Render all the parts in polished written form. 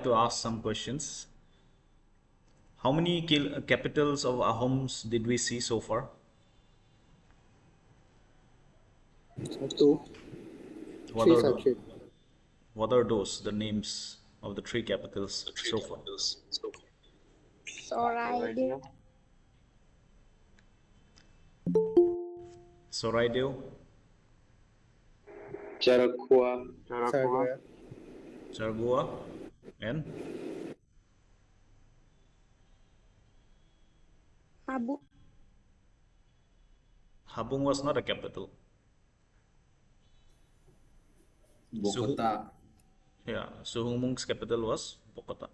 to ask some questions. How many capitals of Ahoms did we see so far? 2, What 3 are subject. what are those? The names of the three capitals so far? Soraido, Soraido, Charaqua, Sargoya, Chargoa, and Habu, Habung was not a capital. Bogota. Yeah, Suhumung's capital was Bogota.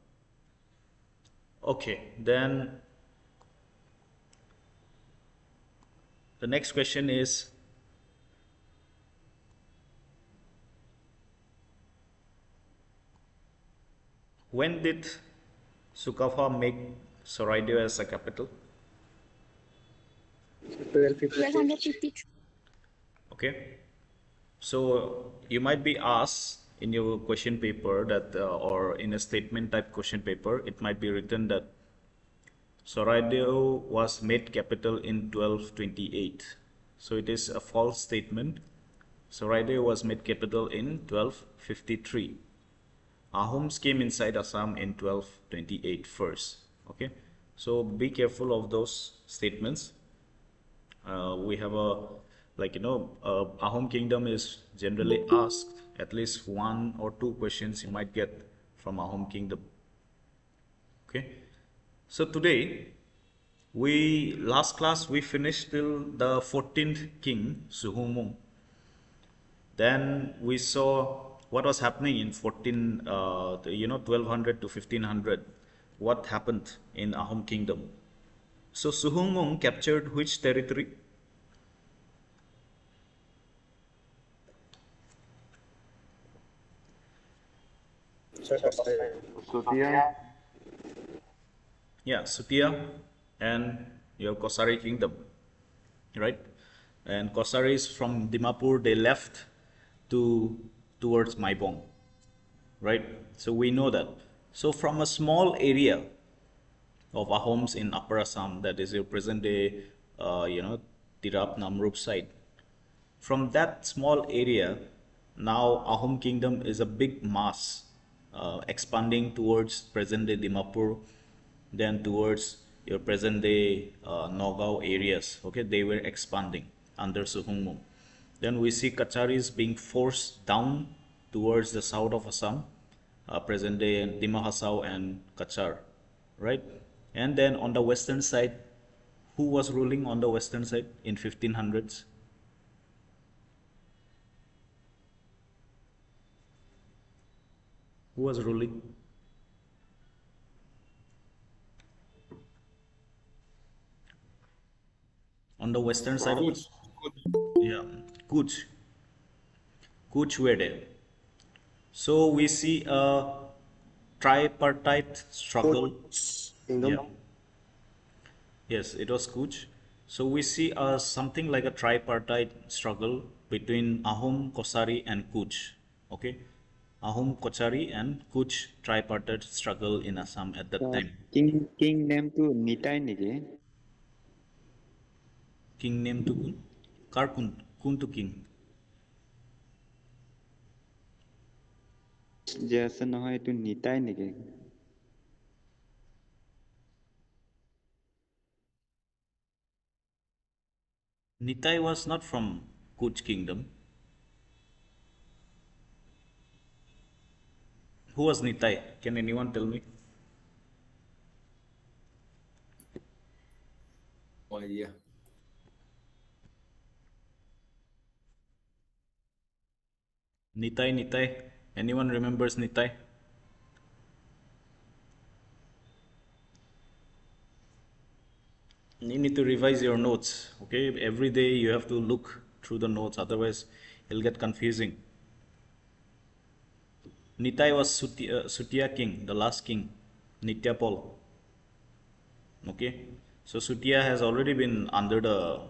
Okay, then the next question is, when did Sukapha make Soraido as a capital? 1253. 1253. Okay, so you might be asked in your question paper that, or in a statement type question paper, it might be written that Soraido was made capital in 1228. So it is a false statement. Soraido was made capital in 1253. Ahoms came inside Assam in 1228 first. Okay, so be careful of those statements. We have a, like, Ahom kingdom is generally asked at least 1 or 2 questions you might get from Ahom kingdom. Okay, so today last class we finished till the 14th king Suhumung. Then we saw what was happening in 1200 to 1500. What happened in Ahom kingdom? So Suhumung captured which territory? Sutia, Yeah, Sutia and your Kosari kingdom, right? And Kosaris from Dimapur, they left towards Maibong, right? So we know that. So from a small area of Ahoms in Upper Assam, that is your present day, Tirap Namrup side. From that small area, now Ahom kingdom is a big mass, expanding towards present day Dimapur, then towards your present day Nagaon areas. Okay, they were expanding under Suhumung. Then we see Kacharis being forced down towards the south of Assam, present day Dima Hasao and Kachar, right? And then on the western side, who was ruling on the western side in 1500s? Who was ruling? On the western side of it? Yeah, Kuch. Kuch were there. So we see a tripartite struggle. Kingdom. Yeah. Yes, it was Kuch. So we see something like a tripartite struggle between Ahom, Kosari, and Kuch. Okay, Ahom, Kochari, and Kuch tripartite struggle in Assam at that time. King name to Nitai niki. King name to kun? Kar kun to king? Jasa নহয় to Nitai niki. Nitai was not from Kuch kingdom. Who was Nitai? Can anyone tell me? No idea. Nitai. Anyone remembers Nitai? You need to revise your notes. Okay, every day you have to look through the notes, otherwise it'll get confusing. Nitai was Sutia king, the last king, Nityapal. Okay, so Sutia has already been under the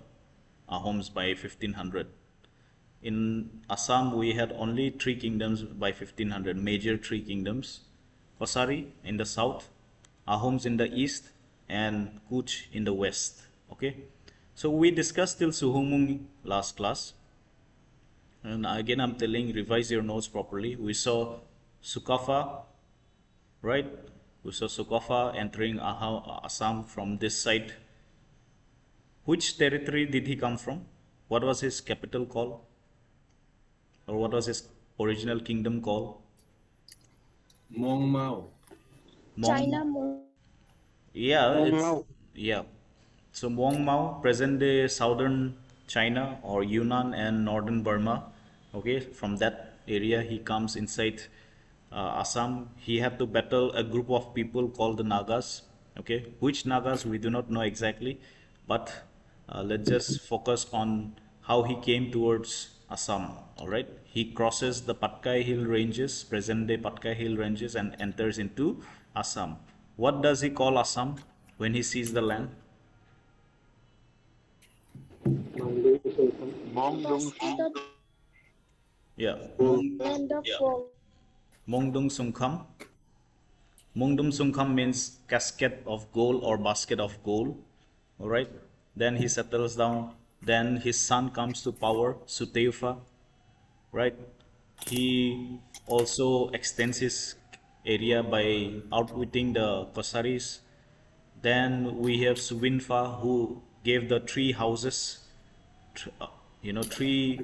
Ahoms by 1500. In Assam, we had only 3 kingdoms by 1500, major 3 kingdoms. Kosari in the south, Ahoms in the east, and Kuch in the west. Okay, so we discussed till Suhumung last class, and again I'm telling, revise your notes properly. We saw Sukafa, right? We saw Sukafa entering Assam from this side. Which territory did he come from? What was his capital called? Or what was his original kingdom called? Mong Mao. China Mong. Yeah, Mong it's Mao. yeah. So Mong Mao, present day southern China or Yunnan and northern Burma. Okay, from that area he comes inside Assam. He had to battle a group of people called the Nagas. Okay, which Nagas we do not know exactly, but let's just focus on how he came towards Assam. All right, he crosses the Patkai Hill ranges, present day Patkai Hill ranges, and enters into Assam. What does he call Assam when he sees the land? Basket of Yeah, land of gold. Mongdung Sungkham. Mongdum Sungkham means casket of gold or basket of gold. All right. Then he settles down. Then his son comes to power, Sunyatpha. Right. He also extends his area by outwitting the Kosaris. Then we have Sunyatpha, who gave the three houses, three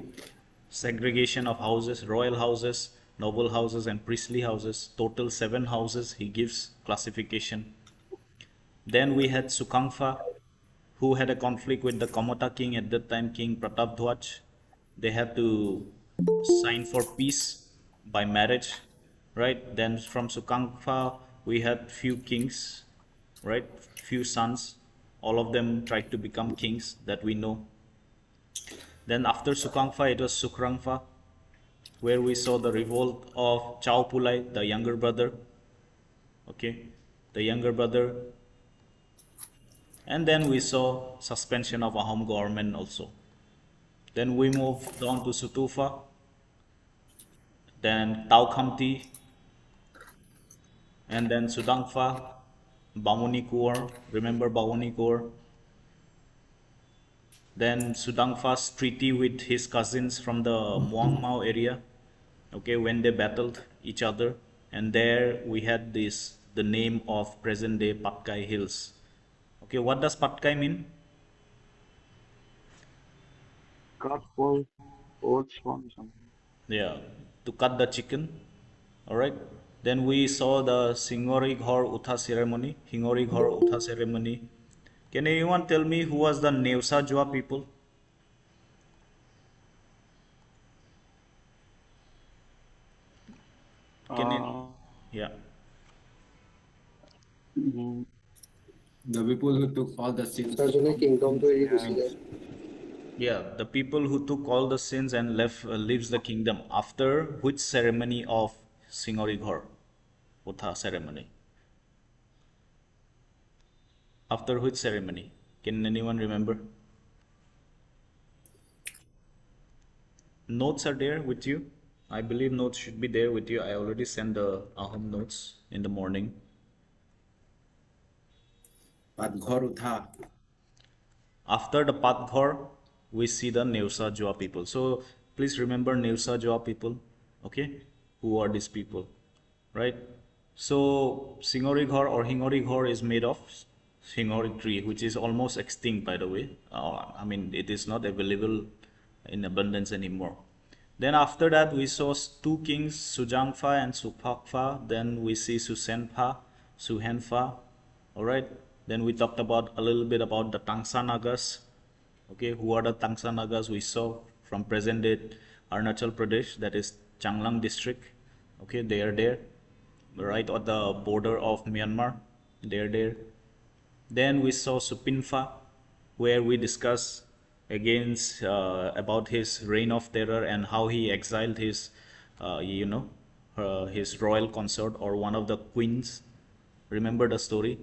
segregation of houses: royal houses, noble houses, and priestly houses. Total 7 houses he gives classification. Then we had Sukangfa, who had a conflict with the Komota king at that time, King Pratapdhwaj. They had to sign for peace by marriage, right? Then from Sukangfa we had few kings, right? Few sons. All of them tried to become kings that we know. Then after Sukangfa, it was Sukrangfa, where we saw the revolt of Chao Pulai, the younger brother. Okay, the younger brother. And then we saw suspension of Ahom government also. Then we moved down to Sutufa, then Tau Khamti, and then Sudangfa, Bamuni Kuor. Remember Bamuni Kuor? Then Sudangfa's treaty with his cousins from the Muang Mao area, okay, when they battled each other. And there we had the name of present day Patkai Hills. Okay, what does Patkai mean? cut for oats from something. Yeah, to cut the chicken. All right. Then we saw the Singori Ghor Utha ceremony, Hingori Ghor Utha ceremony. Can anyone tell me who was the Neusa Jua people? Can it? Uh, Yeah. mm, The people who took all the sins. Sarjone kingdom to এৰি Gucci যায়। Yeah, the people who took all the sins and left leaves the kingdom after which ceremony of Singori Ghor Utha ceremony? After which ceremony? Can anyone remember? Notes are there with you? I believe notes should be there with you. I already sent the Ahom notes in the morning. Patghor Utha. After the Patghor, we see the Neusa Jua people. So please remember Neusa Jua people, okay? Who are these people, right? So Singori Ghor or Hingori Ghor is made of Singori tree, which is almost extinct, by the way. I mean, it is not available in abundance anymore. Then after that, we saw 2 kings, Sujangfa and Supakfa. Then we see Susenpha, Suhenpha, all right? Then we talked about a little bit about the Tangsa Nagas. Okay, who are the Tangsa Nagas we saw from present day Arunachal Pradesh, that is Changlang district. Okay, they are there, right at the border of Myanmar. They are there. Then we saw Supinpha, where we discuss against about his reign of terror and how he exiled his, his royal consort or one of the queens. Remember the story?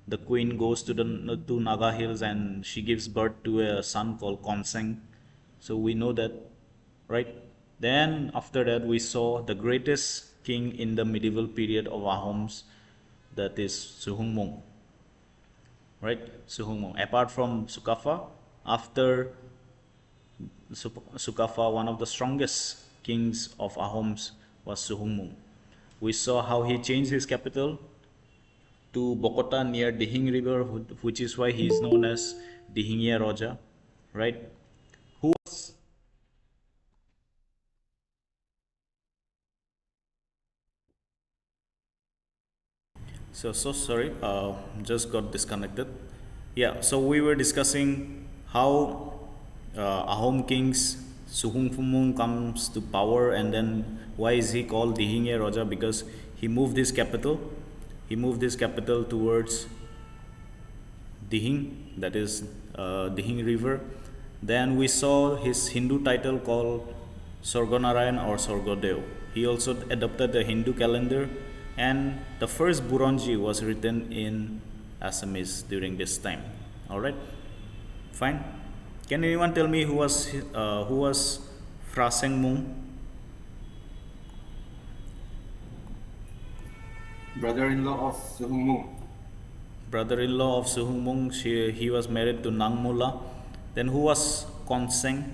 The queen goes to to Naga Hills and she gives birth to a son called Konseng. So we know that, right? Then after that we saw the greatest king in the medieval period of Ahoms, that is Suklenmung. Right, Suklenmung. Apart from Sukapha, after Sukapha, one of the strongest kings of Ahoms was Suklenmung. We saw how he changed his capital to Bokota near Dihing River, which is why he is known as Dihingya Raja, right? Who was so sorry, just got disconnected. Yeah, so we were discussing how Ahom kings Suklenmung comes to power, and then why is he called Dihingya Raja? Because he moved his capital. He moved his capital towards Dihing, that is Dihing River. Then we saw his Hindu title called Sorgonarayan or Sorgodev. He also adopted the Hindu calendar, and the first Buronji was written in Assamese during this time. All right, fine. Can anyone tell me who was Frasengmung? Brother-in-law of Suklenmung. Brother-in-law of Suklenmung. He was married to Nangmula. Then who was Konseng?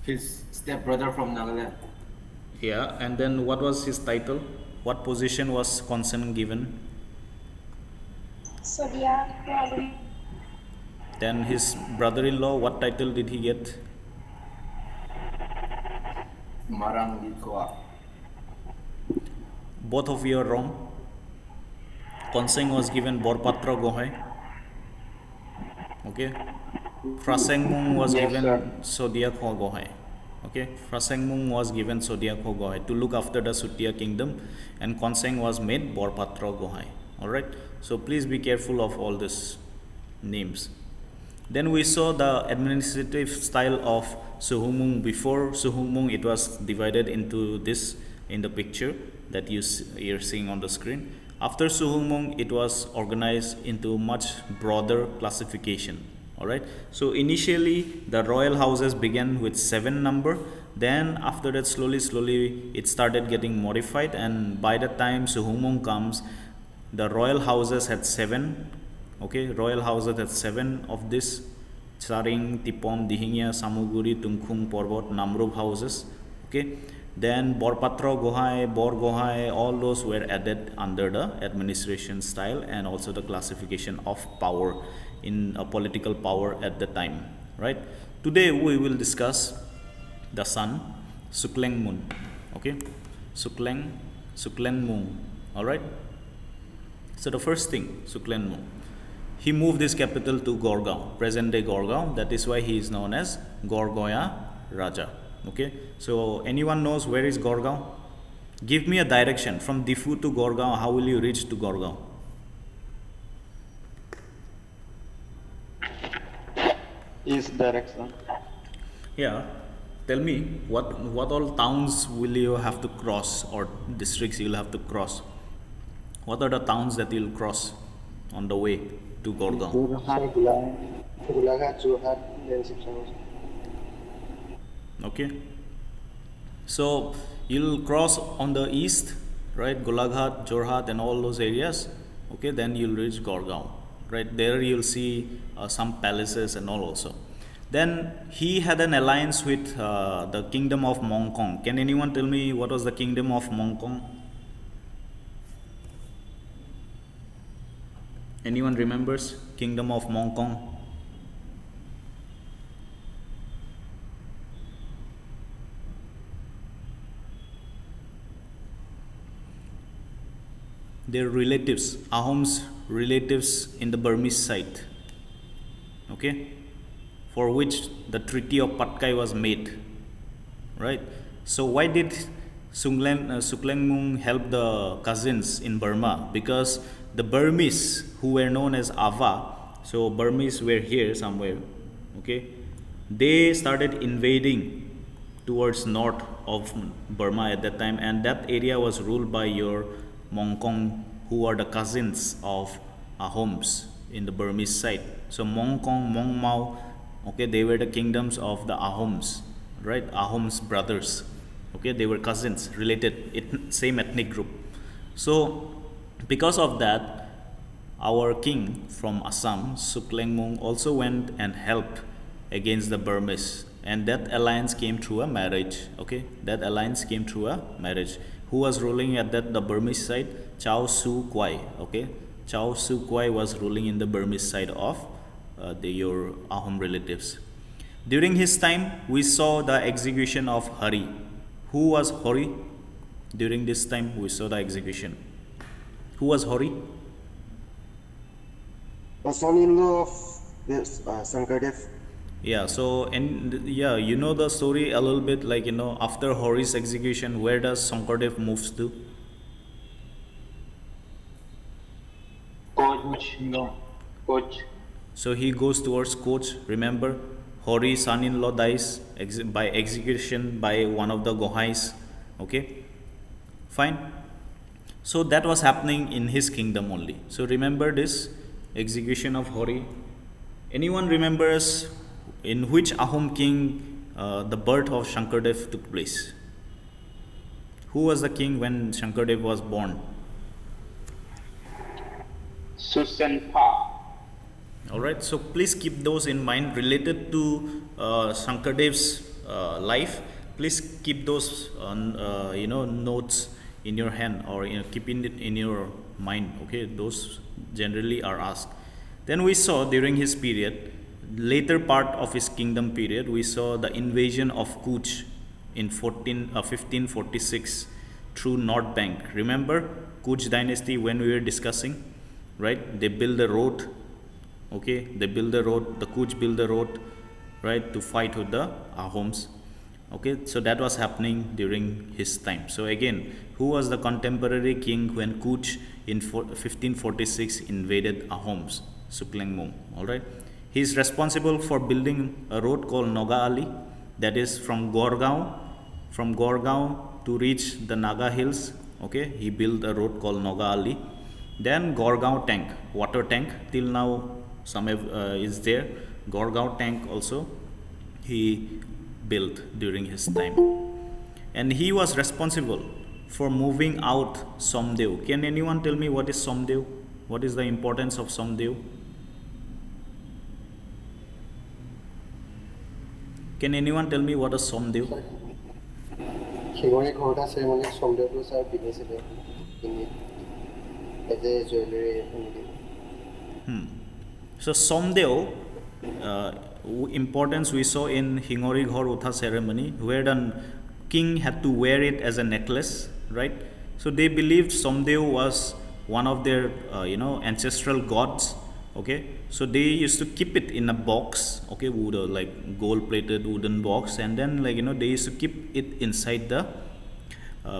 His stepbrother from Nagaland. Yeah, and then what was his title? What position was Konseng given? Sunyatpha. Then his brother-in-law, what title did he get? Marang Likoa. Both of you are wrong. Konseng was given Borpatra Gohai. Okay. Frasengmung was given Sodiakho Gohai. Okay. Frasengmung was given Sodiakho Gohai to look after the Sutia kingdom, and Konseng was made Borpatra Gohai. Alright. So please be careful of all these names. Then we saw the administrative style of Suklenmung. Before Suklenmung, it was divided into this in the picture that you're seeing on the screen. After Suklenmung, it was organized into much broader classification. Alright, so initially the royal houses began with 7 number. Then after that, slowly it started getting modified, and by the time Suklenmung comes, the royal houses had 7. Okay, royal houses had 7 of this: Charing, Tipom, Dihingya, Samuguri, Tungkhung, Porbot, Namrub houses. Okay, then Borpatra Gohai, Bor Gohai, all those were added under the administration style and also the classification of power in a political power at the time. Right. Today we will discuss the son, Suklenmung. Okay, Suklenmung. All right. So the first thing, Suklenmung, he moved his capital to Gorgaon, present day Gorgaon. That is why he is known as Gorgoya Raja. Okay, so anyone knows where is Gorgaon? Give me a direction from Difu to Gorgaon. How will you reach to Gorgaon? East direction. Yeah, tell me what all towns will you have to cross, or districts you'll have to cross? What are the towns that you'll cross on the way to Gorgaon? Golaghat, Jorhat, then Sipsang. Okay, so you'll cross on the east, right? Golaghat, Jorhat, and all those areas. Okay, then you'll reach Gorgaon. Right there, you'll see some palaces and all also. Then he had an alliance with the kingdom of Mongkong. Can anyone tell me what was the kingdom of Mongkong? Anyone remembers kingdom of Mongkong? Their relatives, Ahom's relatives in the Burmese side, okay, for which the Treaty of Patkai was made, right? So why did Suklenmung help the cousins in Burma? Because the Burmese, who were known as Ava, so Burmese were here somewhere, okay, they started invading towards north of Burma at that time, and that area was ruled by your Mongkong, who are the cousins of Ahoms in the Burmese side. So Mongkong, Mongmao, okay, they were the kingdoms of the Ahoms, right? Ahoms brothers. Okay, they were cousins, related, same ethnic group. So because of that, our king from Assam, Suklenmung, also went and helped against the Burmese, and that alliance came through a marriage. Okay, that alliance came through a marriage. Who was ruling at that the Burmese side? Chao Su Kwai. Okay, Chao Su Kwai was ruling in the Burmese side of your Ahom relatives. During his time, we saw the execution of Hari. Who was Hari? During this time, we saw the execution. Who was Hari? The son-in-law of this Sankardev. Yeah, so, and yeah, you know the story a little bit, like, after Hori's execution, where does Sankardev moves to? Coach. No. Coach. So he goes towards Koch. Remember, Hori's son-in-law dies by execution by one of the Gohais. Okay, fine. So that was happening in his kingdom only. So remember this execution of Hori. Anyone remembers in which Ahom king the birth of Shankardev took place? Who was the king when Shankardev was born? Sunyatpha. Alright, so please keep those in mind related to Shankardev's life. Please keep those notes in your hand, or keeping it in your mind. Okay, those generally are asked. Then we saw during his period, later part of his kingdom period, we saw the invasion of Kuch in 1546 through North Bank. Remember Kuch dynasty when we were discussing, right? They build a road. Okay, they build the road, the Kuch build the road, right, to fight with the Ahoms. Okay, so that was happening during his time. So again, who was the contemporary king when Kuch in 1546 invaded Ahoms? Suklenmung. Alright, he is responsible for building a road called Noga Ali, that is from Gorgaon to reach the Naga Hills. Okay, he built a road called Noga Ali. Then Gorgaon tank, water tank, till now some is there. Gorgaon tank also he built during his time, and he was responsible for moving out Somdev. Can anyone tell me what is Somdev? What is the importance of Somdev? Can anyone tell me what is Somdev? Hingori ঘৰটা ceremony Somdevটো sir পিন্ধিছিলে as a jewelry. So Somdev importance we saw in Hingori Ghor Utha ceremony, where the king had to wear it as a necklace, right? So they believed Somdev was one of their ancestral gods. Okay, so they used to keep it in a box, okay, wood, like gold plated wooden box, and then they used to keep it inside the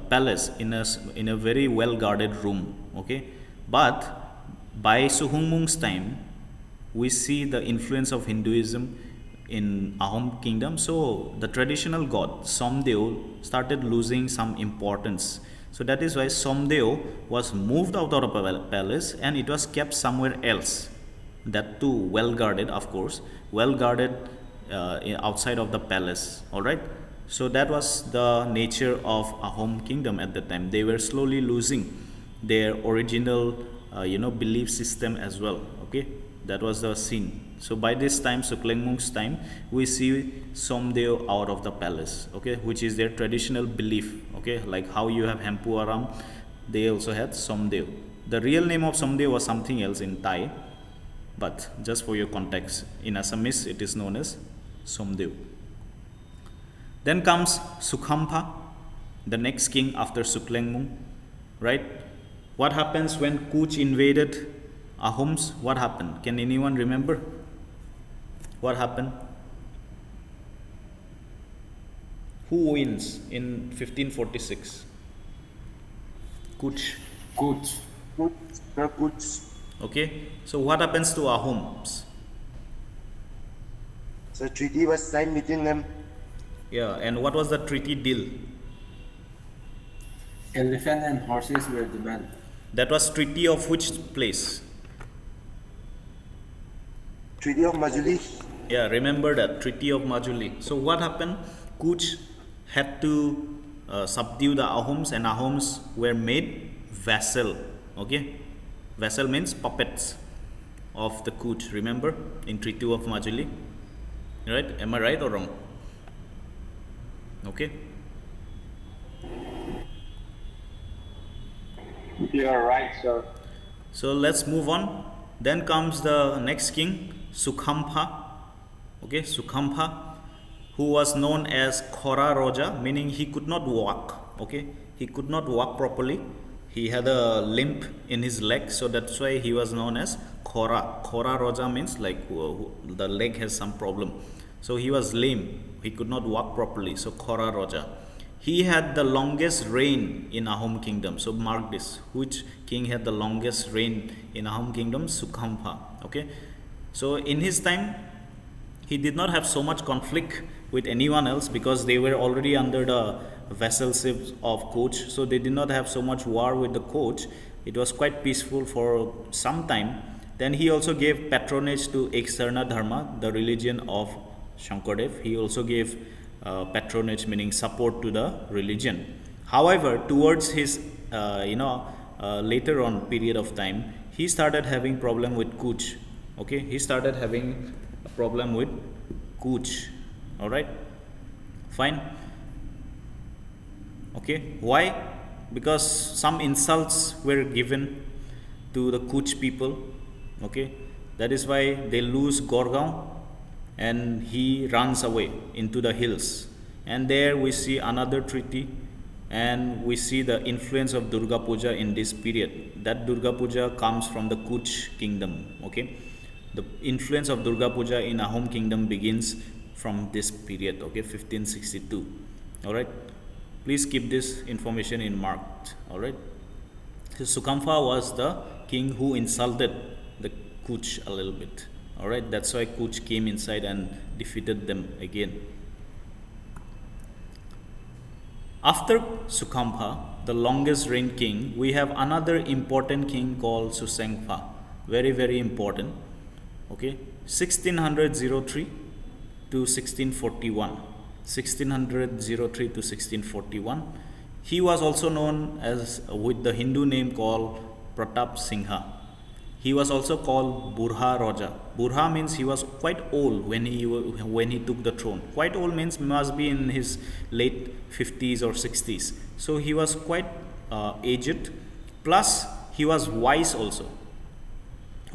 palace in a very well guarded room. Okay, but by Suhumung's time, we see the influence of Hinduism in Ahom kingdom. So the traditional god Somdev started losing some importance. So that is why Somdev was moved out of the palace and it was kept somewhere else. That too well guarded, of course, well guarded outside of the palace. All right. So that was the nature of Ahom kingdom at that time. They were slowly losing their original belief system as well. Okay, that was the scene. So by this time, Suklenmung's time, we see Somdev out of the palace, okay, which is their traditional belief. Okay, like how you have Hempu Aram, they also had Somdev. The real name of Somdev was something else in Thai, but just for your context, in Assamese it is known as Somdev. Then comes Sukhampa, the next king after Suklenmung, right? What happens when Kuch invaded Ahoms? What happened? Can anyone remember? What happened? Who wins in 1546? Kuch. Kuch. Okay, so what happens to Ahoms? So treaty was signed between them. Yeah, and what was the treaty deal? Elephant and horses were demanded. That was treaty of which place? Treaty of Majuli. Yeah, remember that, Treaty of Majuli. So what happened? Kuch had to subdue the Ahoms, and Ahoms were made vassal. Okay, vassal means puppets of the Cooch. Remember in Treaty of Majuli, right? Am I right or wrong? Okay. You are right, sir. So let's move on. Then comes the next king, Suklenmung. Okay, Suklenmung, who was known as Khora Roja, meaning he could not walk. Okay, he could not walk properly. He had a limp in his leg, so that's why he was known as Khora. Khora Roja means like the leg has some problem. So he was lame. He could not walk properly. So Khora Roja. He had the longest reign in Ahom kingdom. So mark this. Which king had the longest reign in Ahom kingdom? Suklenmung. Okay. So in his time, he did not have so much conflict with anyone else because they were already under the vassalship of Cooch. So they did not have so much war with the Cooch. It was quite peaceful for some time. Then he also gave patronage to Eksarna Dharma, the religion of Shankardev. He also gave patronage, meaning support to the religion. However, towards his later on period of time, he started having problem with Cooch. Okay, he started having a problem with Cooch. All right, fine. Okay, why? Because some insults were given to the Cooch people. Okay, that is why they lose Gorgaon, and he runs away into the hills. And there we see another treaty, and we see the influence of Durga Puja in this period. That Durga Puja comes from the Cooch kingdom. Okay, the influence of Durga Puja in Ahom kingdom begins from this period. Okay, 1562. All right, please keep this information in marked. All right, so Suklenmung was the king who insulted the Cooch a little bit. Alright, that's why Cooch came inside and defeated them again. After Suklenmung, the longest reign king, we have another important king called Sunyatpha. Very, very important. Okay, 1603 to 1641. 1603 to 1641. He was also known as with the Hindu name called Pratap Singha. He was also called Burha Raja. Burha means he was quite old when he took the throne. Quite old means must be in his late 50s or 60s. So he was quite aged. Plus he was wise also.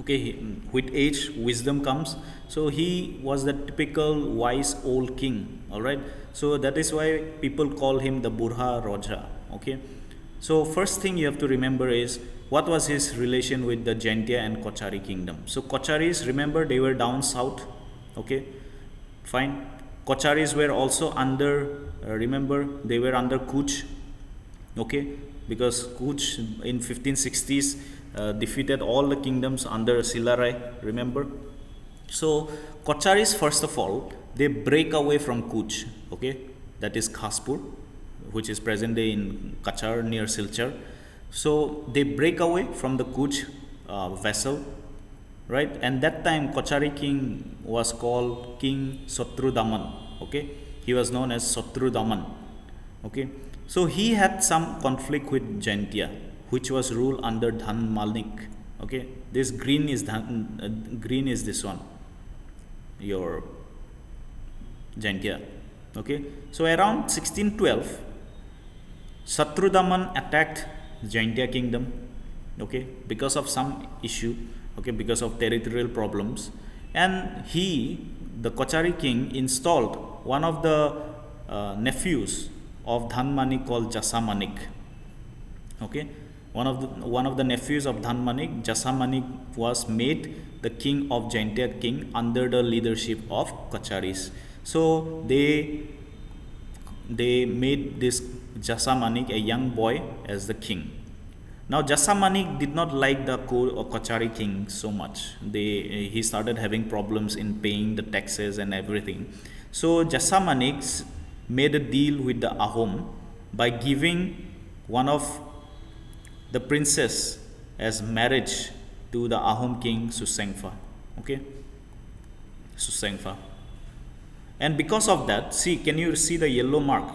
Okay, with age wisdom comes. So he was the typical wise old king. All right. So that is why people call him the Burha Raja. Okay. So first thing you have to remember is what was his relation with the Jaintia and Kochari kingdom. So Kocharis, remember, they were down south. Okay, fine. Kocharis were also under, remember, they were under Cooch. Okay, because Cooch in 1560s defeated all the kingdoms under Silarai, remember. So Kocharis, first of all, they break away from Cooch. Okay, that is Khaspur, which is present day in Kachar near Silchar. So they break away from the Cooch vassal, right? And that time Kochari king was called King Sotrudaman. Okay, he was known as Sotrudaman. Okay, so he had some conflict with Jaintia, which was ruled under Dhan Malik. Okay, this green is green is this one, your Jaintia. Okay, so around 1612, Satrudaman attacked Jaintia kingdom, okay, because of some issue, okay, because of territorial problems, and he, the Kochari king, installed one of the nephews of Dhanmanik called Jasamanik. Okay, one of the nephews of Dhanmanik, Jasamanik, was made the king of Jaintia king under the leadership of Kocharis. So they made this Jasamanik, a young boy, as the king. Now Jasamanik did not like the Kochari king so much. He started having problems in paying the taxes and everything. So Jasamanik made a deal with the Ahom by giving one of the princess as marriage to the Ahom king Sunyatpha. Okay, Sunyatpha. And because of that, see, can you see the yellow mark?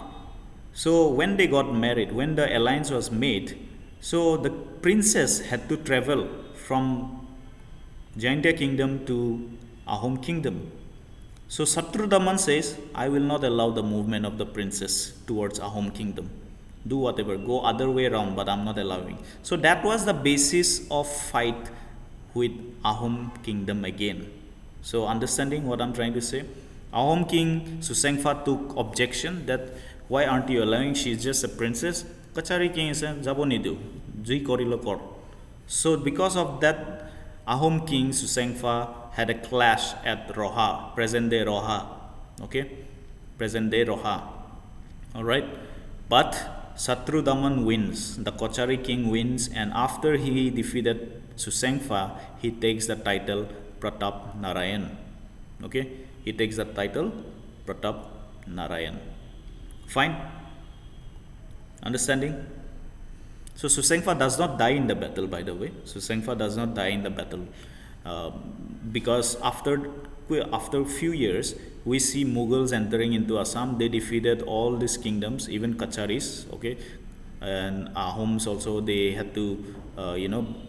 So when they got married, when the alliance was made, so the princess had to travel from Jaintia kingdom to Ahom kingdom. So Satrudaman says, I will not allow the movement of the princess towards Ahom kingdom. Do whatever, go other way around, but I'm not allowing. So that was the basis of fight with Ahom kingdom again. So understanding what I'm trying to say? Ahom king Susengfa took objection that why aren't you allowing? She's just a princess. Kachari king said, Jabonidu, Jui korilo kor. So because of that, Ahom king Susengfa had a clash at Roha, present day Roha. Okay? Present day Roha. Alright? But Satrudaman wins. The Kochari king wins, and after he defeated Susengfa, he takes the title Pratap Narayan. Okay? He takes the title Pratap Narayan. Fine? Understanding? So Susengfa does not die in the battle, by the way. Susengfa does not die in the battle. Because after a few years, we see Mughals entering into Assam. They defeated all these kingdoms, even Kacharis, okay? And Ahoms also, they had to,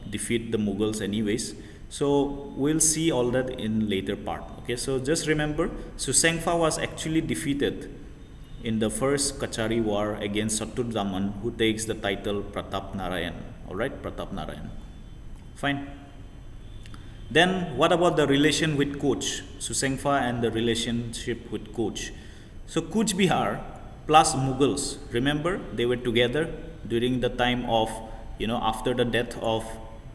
defeat the Mughals anyways. So we'll see all that in later part, okay? So just remember, Susengfa was actually defeated in the first Kachari war against Satrudaman, who takes the title Pratap Narayan. Alright, Pratap Narayan. Fine. Then what about the relation with Koch? Susengfa and the relationship with Koch. So Kuch Bihar plus Mughals, remember they were together during the time of, after the death of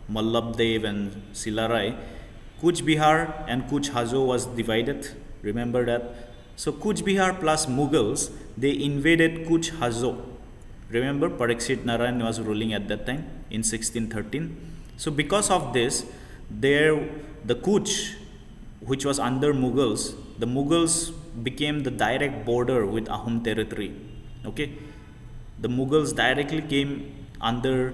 Mallabdev and Silarai. Kuch Bihar and Kuch Hazo was divided, remember that? So Kuch Bihar plus Mughals, they invaded Kuch Hazo. Remember Parikshit Narayan was ruling at that time in 1613. So because of this, the Kuch, which was under Mughals, the Mughals became the direct border with Ahom territory. Okay, the Mughals directly came under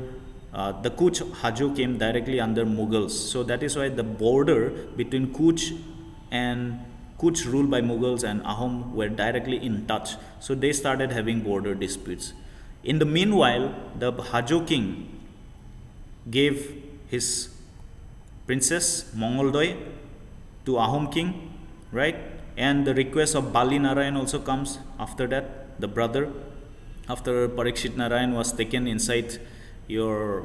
the Kuch Hajo came directly under Mughals. So that is why the border between Kuch ruled by Mughals and Ahom were directly in touch. So they started having border disputes. In the meanwhile, the Hajo king gave his princess Mongoldoy to Ahom king, right? And the request of Bali Narayan also comes after that, the brother. After Parikshit Narayan was taken inside your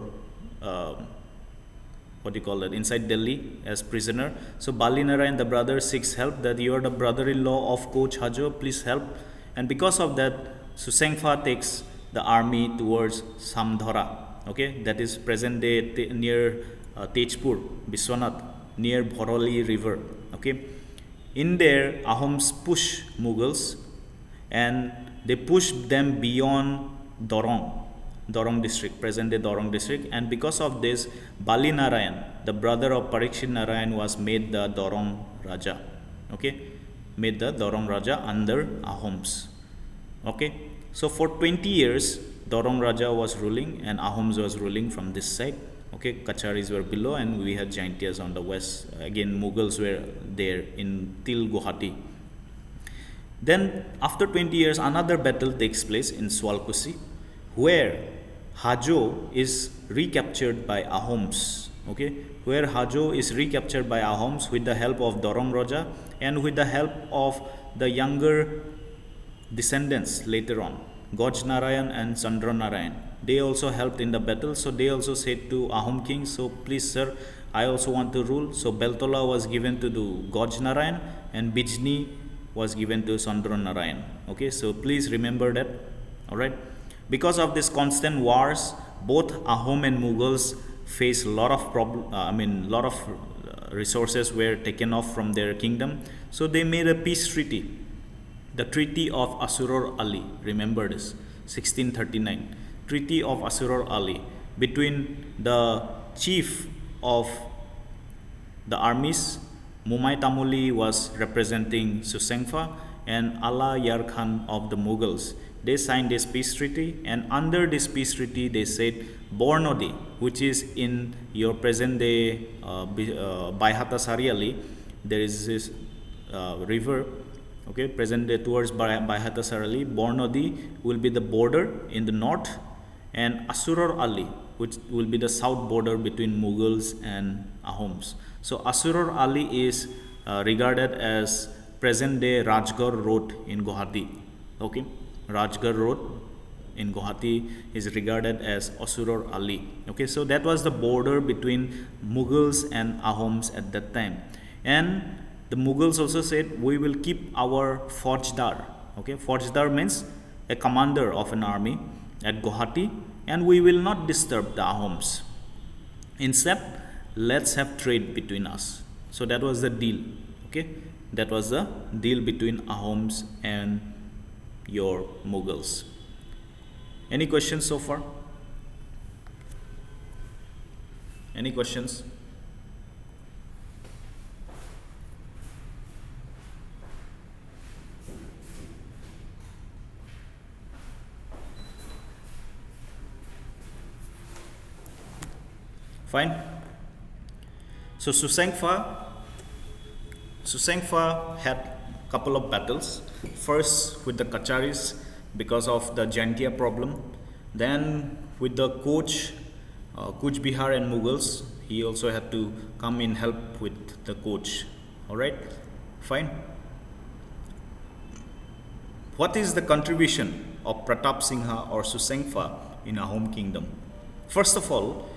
inside Delhi as prisoner. So Bali Narayan, the brother, seeks help that you are the brother-in-law of Koch Hajo, please help. And because of that, Susengfa takes the army towards Samdhara, okay, that is present day near Tejpur, Biswanath, near Bhoroli river, okay. In there, Ahoms push Mughals and they push them beyond Dorong district, present day Dorong district, and because of this, Bali Narayan, the brother of Parikshit Narayan, was made the Dorong Raja, okay, made the Dorong Raja under Ahoms, okay. So for 20 years, Dorong Raja was ruling and Ahoms was ruling from this side, okay. Kacharis were below and we had Jaintias on the west. Again, Mughals were there in Til Guwahati. Then after 20 years, another battle takes place in Swalkusi, where Hajo is recaptured by Ahoms, okay, where Hajo is recaptured by Ahoms with the help of Dorong Raja and with the help of the younger descendants later on, Goj Narayan and Chandra Narayan. They also helped in the battle, so they also said to Ahom king, so please sir, I also want to rule. So Beltola was given to the Goj Narayan and Bijni was given to Chandra Narayan, okay. So please remember that, alright. Because of this constant wars, both Ahom and Mughals face a lot of resources were taken off from their kingdom. So they made a peace treaty, the Treaty of Asuror Ali. Remember this, 1639, Treaty of Asuror Ali, between the chief of the armies, Mumai Tamuli was representing Susengfa, and Ala Yar Khan of the Mughals. They signed this peace treaty, and under this peace treaty they said Bornodi, which is in your present day Baihata Sariali, there is this river Okay, present day towards Baihatasarali. Bornodi will be the border in the north, and Asuror Ali, which will be the south border between Mughals and Ahoms. So Asuror Ali is regarded as present day Rajgarh Road in Guwahati. Okay, Rajgarh Road in Guwahati is regarded as Asuror Ali. Okay, so that was the border between Mughals and Ahoms at that time. And the Mughals also said, we will keep our Faujdar. Okay, Faujdar means a commander of an army at Guwahati, and we will not disturb the Ahoms. Instead, let's have trade between us. So that was the deal. Okay, that was the deal between Ahoms and your Mughals. Any questions so far? Any questions? Fine. So Sunyatpha had a couple of battles. First with the Kacharis because of the Jaintia problem. Then with the Kuch Bihar and Mughals, he also had to come in help with the Kuch. Alright, fine. What is the contribution of Pratap Singha or Sunyatpha in Ahom kingdom? First of all,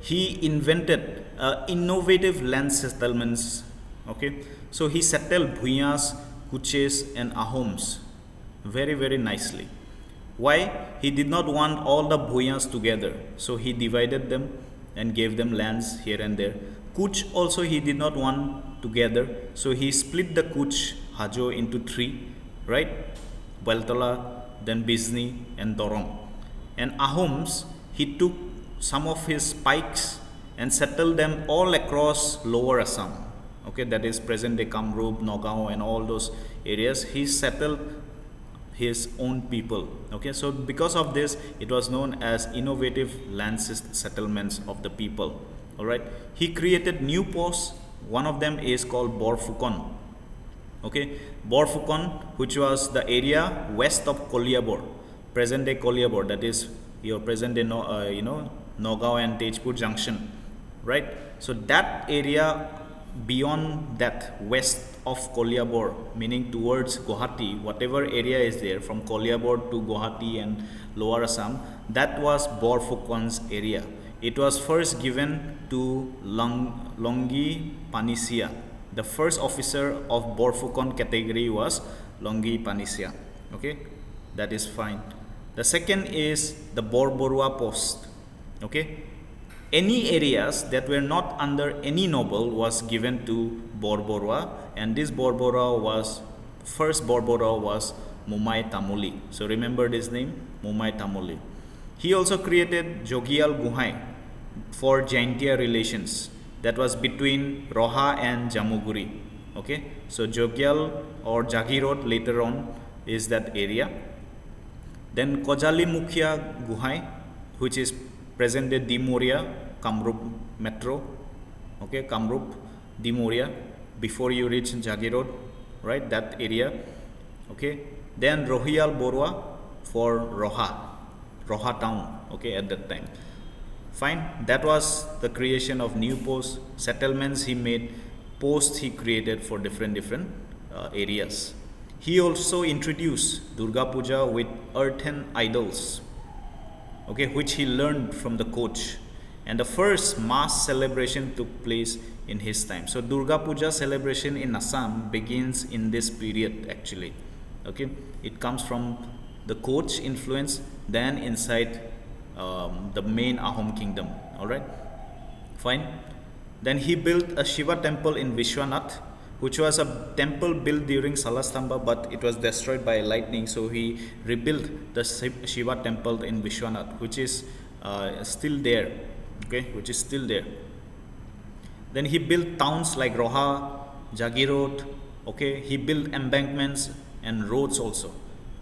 he invented innovative land settlements. Okay, so he settled Bhuyas, Kuches and Ahoms very, very nicely. Why? He did not want all the Bhuyas together, so he divided them and gave them lands here and there. Kuch also he did not want together, so he split the Kuch Hajo into three, right? Baltala, then Bizni and Dorong. And Ahoms, he took some of his pikes and settled them all across lower Assam. Okay, that is present day Kamrup, Nagaon and all those areas. He settled his own people. Okay, so because of this, it was known as innovative land settlements of the people. Alright, he created new posts. One of them is called Borfukon. Okay, Borfukon, which was the area west of Koliabor, present day Koliabor, that is your present day Nagaon and Tejpur junction, right? So that area beyond that, west of Koliabor, meaning towards Guwahati, whatever area is there from Koliabor to Guwahati and Lower Assam, that was Borfukon's area. It was first given to Longi Panisia. The first officer of Borfukon category was Longi Panisia. Okay, that is fine. The second is the Borborua post. Okay, any areas that were not under any noble was given to Borborua, and this Borborua was, first Borborua was Mumai Tamuli. So remember this name, Mumai Tamuli. He also created Jogial Guhai for Jaintia relations, that was between Roha and Jamuguri. Okay, so Jogial or Jagirot later on is that area. Then Kojali Mukhya Guhai, which is present day Dimoria, Kamrup Metro. Okay, Kamrup, Dimoria, before you reach Jagirot, right, that area. Okay, then Rohial Borwa for Roha town, okay, at that time. Fine, that was the creation of new posts, settlements he made, posts he created for different areas. He also introduced Durga Puja with earthen idols, okay, which he learned from the coach. And the first mass celebration took place in his time. So Durga Puja celebration in Assam begins in this period actually. Okay, it comes from the coach influence, then inside the main Ahom kingdom. Alright, fine. Then he built a Shiva temple in Vishwanath, which was a temple built during Salastamba, but it was destroyed by lightning. So he rebuilt the Shiva temple in Vishwanath, which is still there. Okay, which is still there. Then he built towns like Roha, Jagirot. Okay, he built embankments and roads also.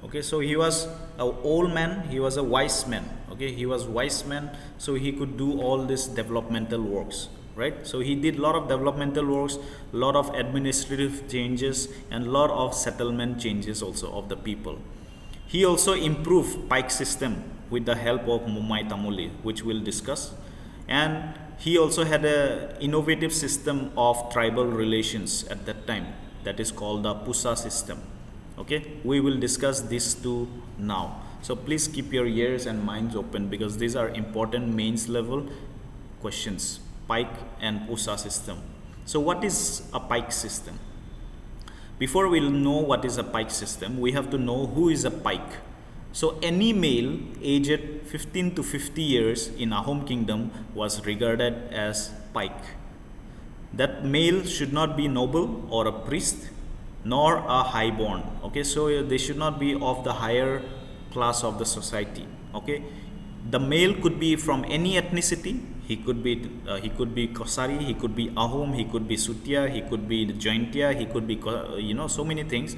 Okay, so he was an old man, he was a wise man. Okay, he was wise man, so he could do all these developmental works, right? So he did a lot of developmental works, lot of administrative changes, and lot of settlement changes also of the people. He also improved pike system with the help of Mumai Tamuli, which we'll discuss. And he also had an innovative system of tribal relations at that time, that is called the Pusa system. Okay, we will discuss these two now. So please keep your ears and minds open, because these are important mains level questions, pike and Pusa system. So what is a pike system? Before we know what is a pike system, we have to know who is a pike. So any male aged 15 to 50 years in Ahom kingdom was regarded as pike. That male should not be noble or a priest, nor a highborn. Okay, so they should not be of the higher class of the society. Okay, the male could be from any ethnicity. He could be Kosari, he could be Ahom, he could be Sutia, he could be Jointia, he could be so many things.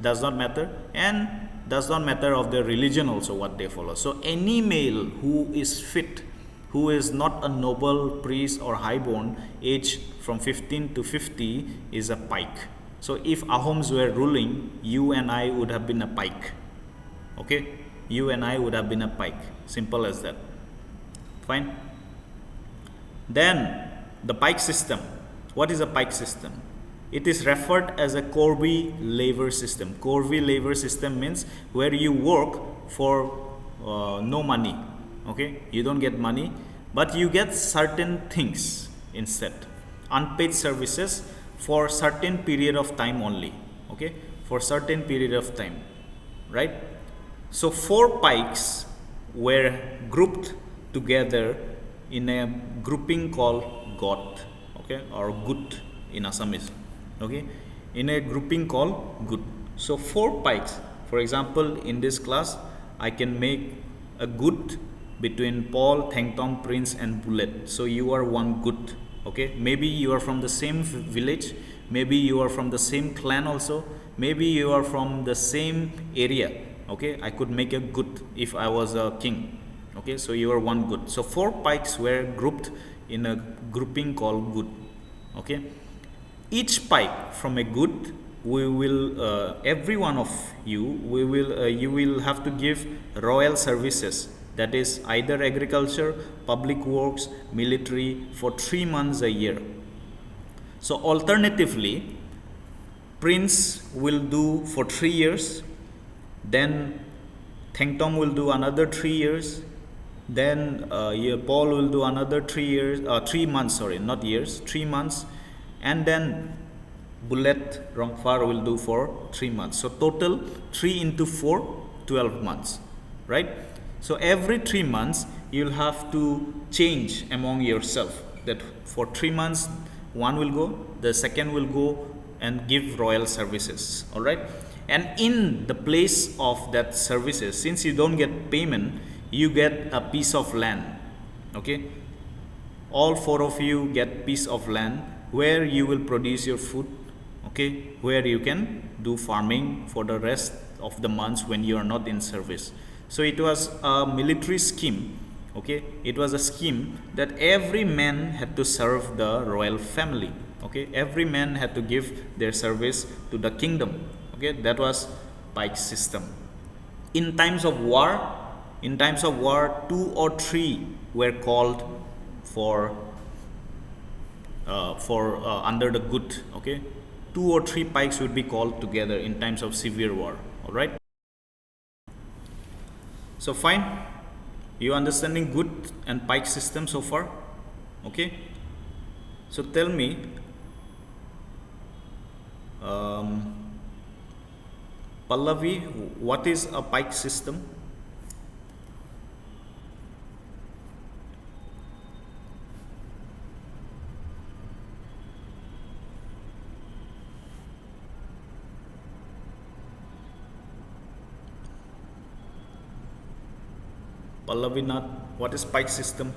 Does not matter, and does not matter of the religion also what they follow. So any male who is fit, who is not a noble, priest or highborn, aged from 15 to 50 is a pike. So if Ahoms were ruling, you and I would have been a pike. Okay, you and I would have been a pike. Simple as that. Fine. Then the pike system. What is a pike system? It is referred as a corvée labor system. Corvée labor system means where you work for no money. Okay, you don't get money, but you get certain things instead. Unpaid services for certain period of time only. Okay, for certain period of time, right? So 4 pikes were grouped together in a grouping called Got, okay, or Gut in Assamese. Okay, in a grouping called Gut. So 4 pikes. For example, in this class, I can make a Gut between Paul, Thengtong, Prince, and Bullet. So you are one Gut. Okay, maybe you are from the same village, maybe you are from the same clan also, maybe you are from the same area. Okay, I could make a Gut if I was a king. Okay, so you are one Gut. So 4 pikes were grouped in a grouping called Gut. Okay, each pike from a Gut, we will every one of you, you will have to give royal services, that is either agriculture, public works, military, for 3 months a year. So alternatively, Prince will do for 3 years, then Thengtong will do another 3 years, then Paul will do another 3 years, 3 months, sorry, not years, 3 months, and then Bullet Rongfar will do for 3 months. So total 3 into 4, 12 months, right? So every 3 months you'll have to change among yourself, that for 3 months one will go, the second will go and give royal services. All right, and in the place of that services, since you don't get payment, you get a piece of land. Okay, all 4 of you get piece of land where you will produce your food. Okay, where you can do farming for the rest of the months when you are not in service. So it was a military scheme. Okay, it was a scheme that every man had to serve the royal family. Okay, every man had to give their service to the kingdom. Okay, that was pike system. In times of war, 2 or 3 were called for under the Gut. Okay, 2 or 3 pikes would be called together in times of severe war. All right. So fine, you understanding Gut and pike system so far? Okay. So tell me, Pallavi, what is a pike system? Pallavi Nath, what is pike system?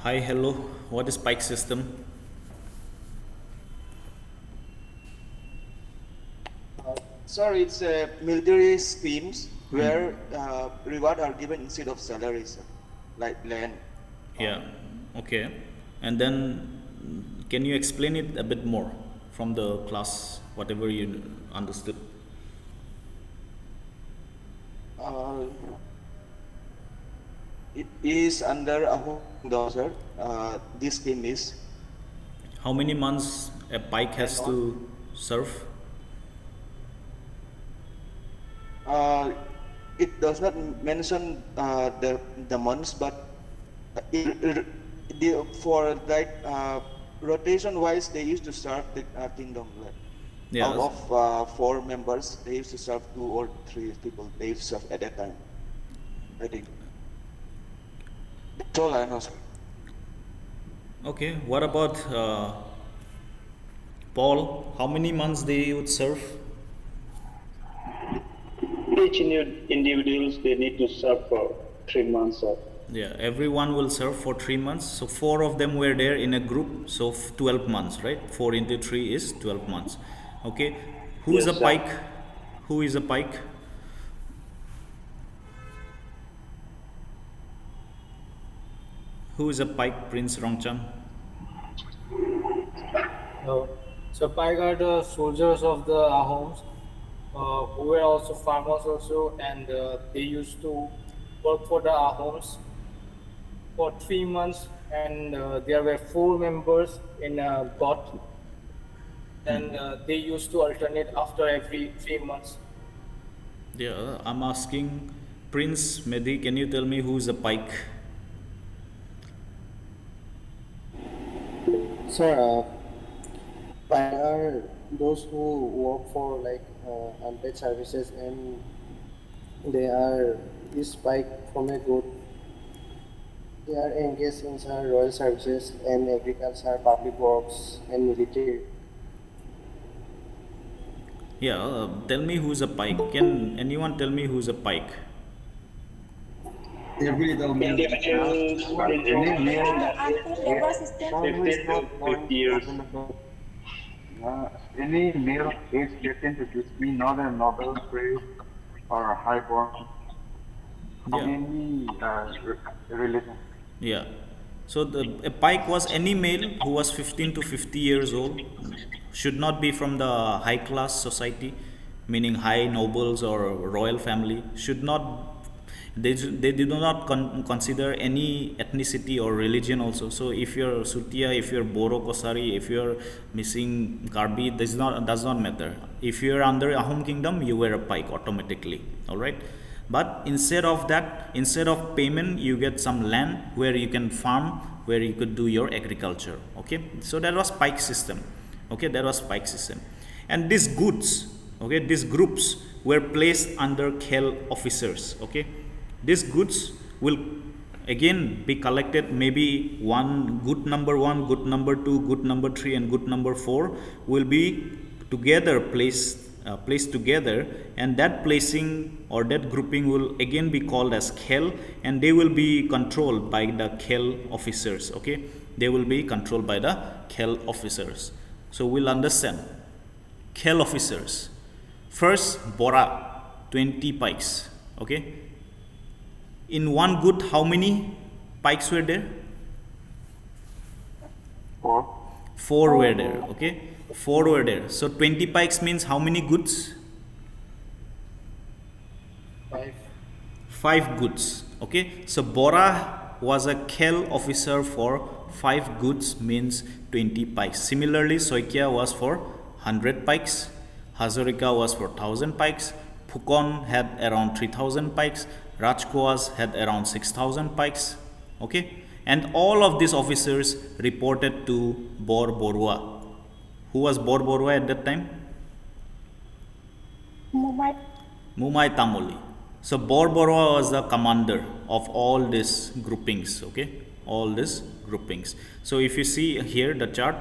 Hi, hello. What is pike system? Sir, it's a military schemes where reward are given instead of salary, sir, like land. Yeah. Okay. And then can you explain it a bit more from the class, whatever you understood? Uh, it is under Ahom, sir. This scheme is. How many months a pike has to serve? It does not mention the months, but for like rotation wise, they used to serve the kingdom. Like, Yeah. out of 4 members, they used to serve 2 or 3 people. They used to serve at that time. I think. That's all I know, sir. Okay. What about Paul? How many months they would serve? Each individuals, they need to serve for 3 months, sir. Yeah, everyone will serve for 3 months. So 4 of them were there in a group. So 12 months, right? 4 into 3 is 12 months. Okay. Who is Yes, a sir. pike? Who is a pike? Who is a pike, Prince Rongcham? So pike are the soldiers of the Ahoms, who were also farmers also, and they used to work for the Ahoms for 3 months, and there were 4 members in a got, and they used to alternate after every 3 months. Yeah, I'm asking Prince Mehdi, can you tell me who is a pike? Sir, pike are those who work for like unpaid services, and they are is pike from a good. They are engaged in royal services and agriculture, public works, and military. Yeah, tell me who is a pike. Can anyone tell me who is a pike? Every little male. Individuals, Any male Unpaid labor system. who is 15 not to knowing 50 years. any male aged 15 to 50, not a noble grade or highborn. How Yeah. many religion? Yeah. So a pike was any male who was 15 to 50 years old, should not be from the high class society, meaning high nobles or royal family, should not, they do not consider any ethnicity or religion also. So if you're Sutia, if you're Boro Kosari, if you're missing Karbi, does not matter. If you're under Ahom kingdom, you wear a pike automatically. All right. But instead of that, instead of payment, you get some land where you can farm, where you could do your agriculture. Okay, so that was pike system. Okay, that was pike system. And these goods, okay, these groups were placed under khel officers. Okay, these goods will again be collected. Maybe good number 1, good number 2, good number 3, and good number 4 will be together placed together, and that placing or that grouping will again be called as khel, and they will be controlled by the khel officers. Okay, they will be controlled by the khel officers. So we'll understand khel officers. First, Bora, 20 pikes. Okay, in one good, how many pikes were there? 4. 4 were there. Okay, 4 were there. So 20 pikes means how many goods? 5. 5 goods. Okay, so Bora was a khel officer for 5 goods, means 20 pikes. Similarly, Soikia was for 100 pikes, Hazarika was for 1000 pikes, Phukon had around 3000 pikes, Rajkoas had around 6000 pikes. Okay, and all of these officers reported to Bor Borua. Who was Bor Borua at that time? Mumbai. Mumai Tamoli. So Bor Borua was the commander of all these groupings. Okay, all these groupings. So if you see here the chart,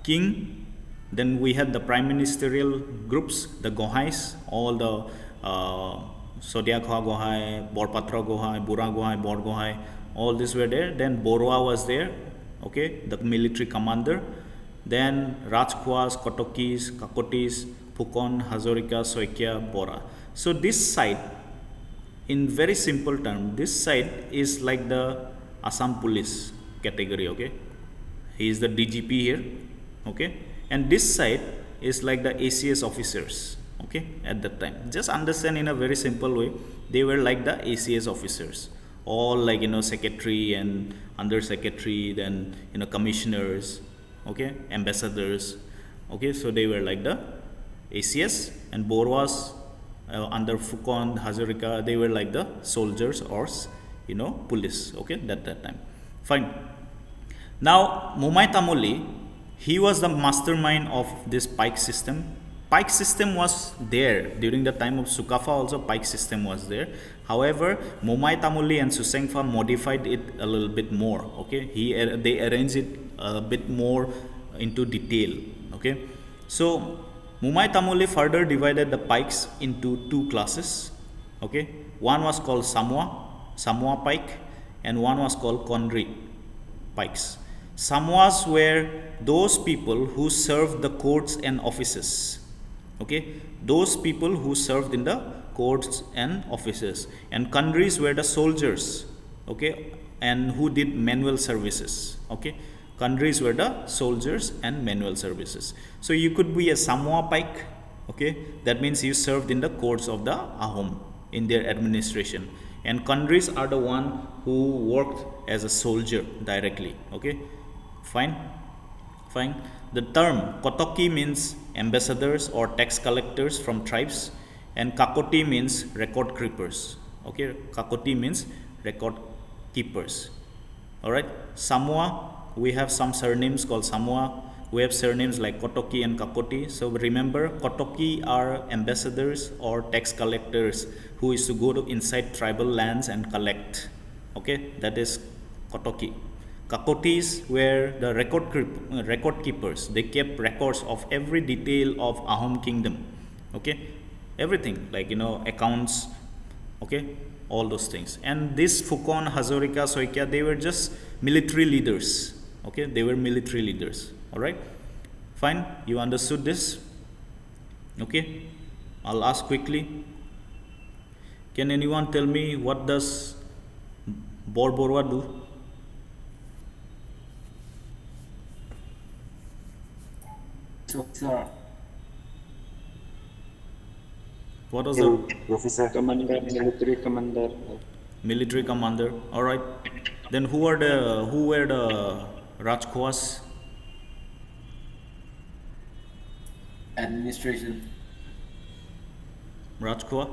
king, then we had the prime ministerial groups, the Gohais, all the Sodia Kha Gohai, Borpatra Gohai, Bura Gohai, Bor Gohai, all these were there. Then Borwa was there, okay, the military commander. Then Rajkhwas, Kotokis, Kakotis, Phukon, Hazarika, Soikia, Bora. So this side, in very simple term, this side is like the Assam police category, okay. He is the DGP here, okay. And this side is like the ACS officers, okay, at that time. Just understand in a very simple way, they were like the ACS officers, all like, you know, secretary and under secretary, then, you know, commissioners, okay, ambassadors, okay. So they were like the ACS, and Borwas under Phukon, Hazarika, they were like the soldiers or, you know, police, okay, at that time. Fine. Now Mumai Tamuli, he was the mastermind of this pike system. Pike system was there during the time of Sukapha, also pike system was there. However, Mumai Tamuli and Sunyatpha modified it a little bit more, okay. They arranged it a bit more into detail, okay. So Mumai Tamuli further divided the pikes into two classes, okay. One was called Samoa pike, and one was called Konri pikes. Samoas were those people who served the courts and offices, okay, those people who served in the courts and offices. And Konris were the soldiers, okay, and who did manual services, okay. Konris were the soldiers and manual services. So you could be a Samoa pike, okay, that means you served in the courts of the Ahom in their administration. And Konris are the one who worked as a soldier directly, okay. Fine. The term Kotoki means ambassadors or tax collectors from tribes, and Kakoti means record keepers, okay. Kakoti means record keepers, all right. Samoa, we have some surnames called Samoa. We have surnames like Kotoki and Kakoti. So remember, Kotoki are ambassadors or tax collectors who is to go to inside tribal lands and collect, okay, that is Kotoki. Kakotis were the record keepers. They kept records of every detail of Ahom kingdom, okay, everything, like, you know, accounts, okay, all those things. And this Phukon, Hazarika, Soikia, they were just military leaders, okay, they were military leaders, all right. Fine, you understood this, okay. I'll ask quickly, can anyone tell me what does Borborwa do? Sir, What was the Professor. Commander, military commander. military commander? All right. Then who were the Rajkhwas? administration. Rajkhwa?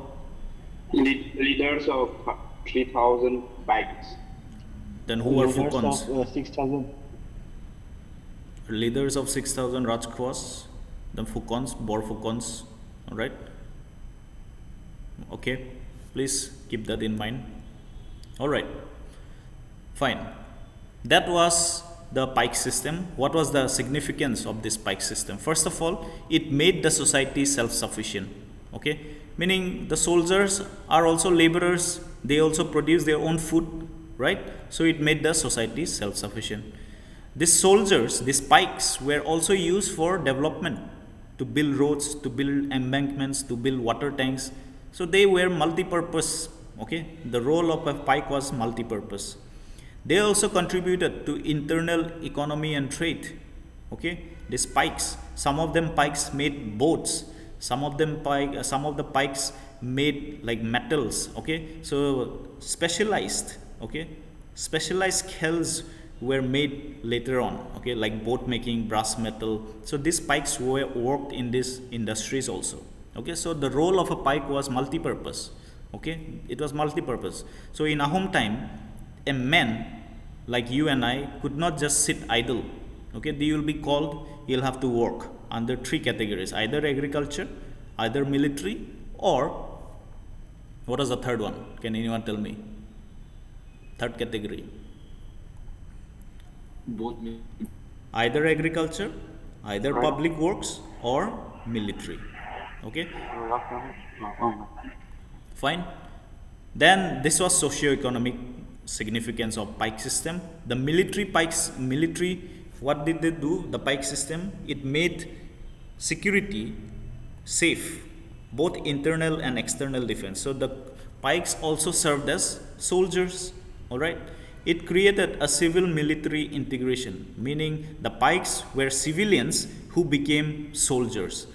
Leaders of 3,000 bikes. Then who were Leaders Phukons? of 6,000. Leaders of 6,000 Rajkhwas, the Phukons, Bor Phukons, all right. Okay, please keep that in mind. All right, fine. That was the pike system. What was the significance of this pike system? First of all, it made the society self-sufficient, okay, meaning the soldiers are also laborers, they also produce their own food, right? So it made the society self-sufficient. These soldiers, these pikes, were also used for development, to build roads, to build embankments, to build water tanks. So they were multi-purpose, okay. The role of a pike was multi-purpose. They also contributed to internal economy and trade, okay. These pikes, some of them pikes made boats, some of the pikes made like metals, okay. So specialized, okay, specialized skills were made later on, okay, like boat making, brass metal. So these pikes were worked in these industries also, okay. So the role of a pike was multi-purpose, okay, it was multi-purpose. So in Ahom time, a man like you and I could not just sit idle, okay. You will be called, you'll have to work under three categories, either agriculture, either military, or what is the third one? Can anyone tell me? Third category. Both me. Either agriculture, either public works, or military, okay. Fine. Then this was socio-economic significance of pike system. The military, what did they do? The pike system, it made security safe, both internal and external defense. So the pikes also served as soldiers, all right. It created a civil military integration, meaning the pikes were civilians who became soldiers,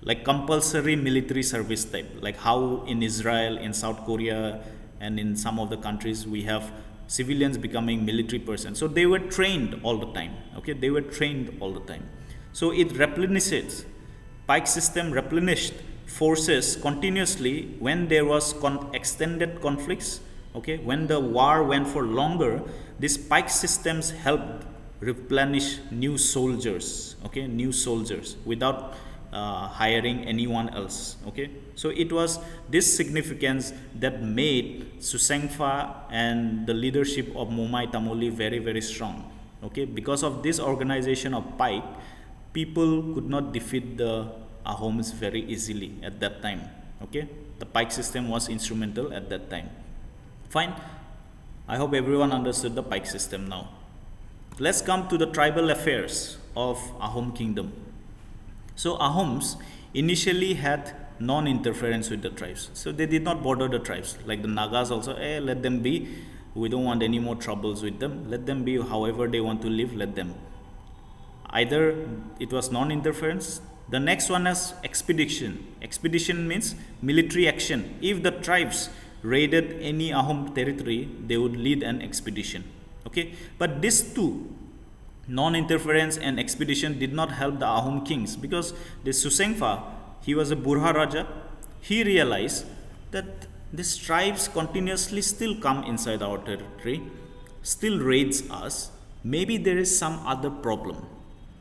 like compulsory military service type, like how in Israel, in South Korea, and in some of the countries we have civilians becoming military persons. So they were trained all the time, okay, they were trained all the time. So it replenishes, pike system replenished forces continuously when there was extended conflicts, okay, when the war went for longer. These pike systems helped replenish new soldiers, okay, new soldiers without hiring anyone else, okay. So it was this significance that made Sunyatpha and the leadership of Momai Tamoli very, very strong, okay. Because of this organization of pike, people could not defeat the Ahoms very easily at that time, okay. The pike system was instrumental at that time. Fine. I hope everyone understood the pike system now. Let's come to the tribal affairs of Ahom kingdom. So Ahoms initially had non-interference with the tribes. So they did not bother the tribes. Like the Nagas also, let them be. We don't want any more troubles with them. Let them be however they want to live, let them. Either it was non-interference. The next one is expedition. Expedition means military action. If the tribes raided any Ahom territory, they would lead an expedition, okay. But these two, non-interference and expedition, did not help the Ahom kings, because the Sunyatpha, he was a Burha Raja. He realized that these tribes continuously still come inside our territory, still raids us. Maybe there is some other problem,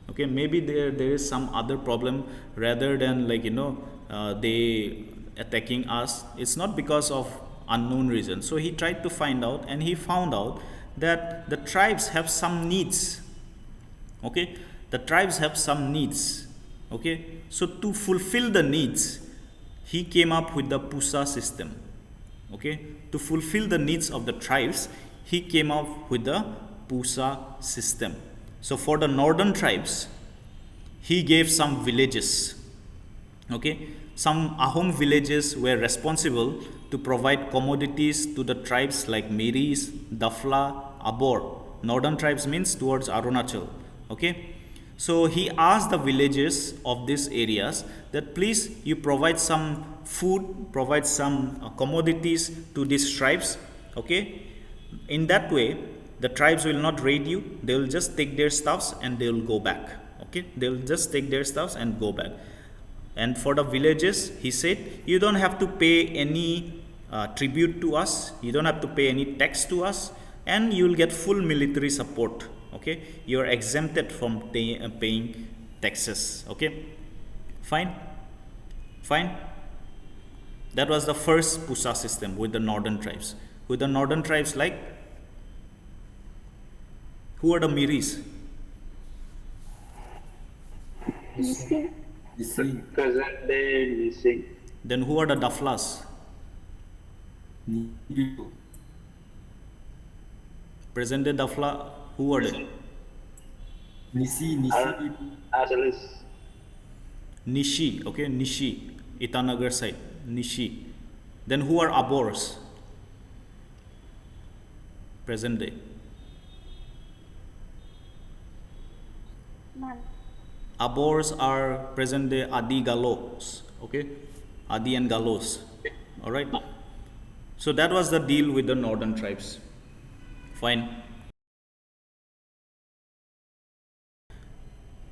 okay. Maybe there is some other problem rather than they attacking us. It's not because of unknown reason. So he tried to find out, and he found out that the tribes have some needs, okay. The tribes have some needs, okay. So to fulfill the needs, he came up with the Pusa system, okay. To fulfill the needs of the tribes, he came up with the Pusa system. So for the northern tribes, he gave some villages, okay. Some Ahom villages were responsible to provide commodities to the tribes like Meris, Dafla, Abor. Northern tribes means towards Arunachal, okay. So he asked the villages of these areas that please you provide some food, provide some commodities to these tribes, okay. In that way, the tribes will not raid you. They will just take their stuffs and they will go back, okay. They will just take their stuffs and go back. And for the villages, he said, you don't have to pay any tribute to us, you don't have to pay any tax to us, and you will get full military support, okay. You are exempted from paying taxes, okay. Fine. That was the first Pusa system with the northern tribes. With the northern tribes, like, who are the Miris? Present day missing. Then who are the Daflas? Present day Dafla, who are they? Asalis. Nishi, okay, Nishi, Itanagar side, Nishi. Then who are Abors? Present day. None. Abors are present day Adi Galos, okay, Adi and Galos, all right. So that was the deal with the northern tribes. Fine.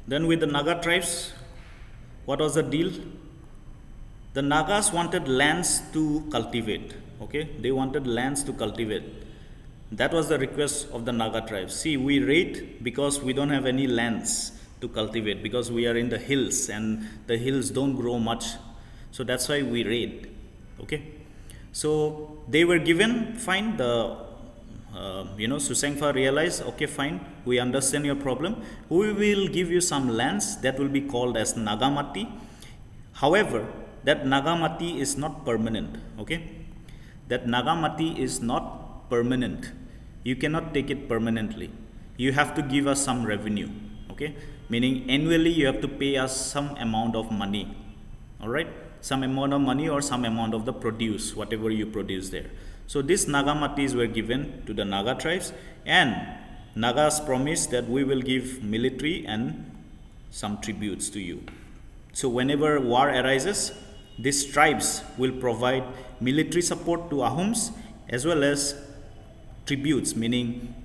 Then with the Naga tribes, what was the deal? The Nagas wanted lands to cultivate, okay, they wanted lands to cultivate. That was the request of the Naga tribes. See, we raid because we don't have any lands to cultivate, because we are in the hills and the hills don't grow much. So that's why we raid, okay. So they were given, fine, the Sunyatpha realized, okay, fine, we understand your problem. We will give you some lands that will be called as Nagamati. However, that Nagamati is not permanent, okay. that Nagamati is not permanent. You cannot take it permanently. You have to give us some revenue, okay? Meaning annually you have to pay us some amount of money, all right? Some amount of money or some amount of the produce, whatever you produce there. So these Nagamatis were given to the Naga tribes, and Nagas promised that we will give military and some tributes to you. So whenever war arises, these tribes will provide military support to Ahoms as well as tributes, meaning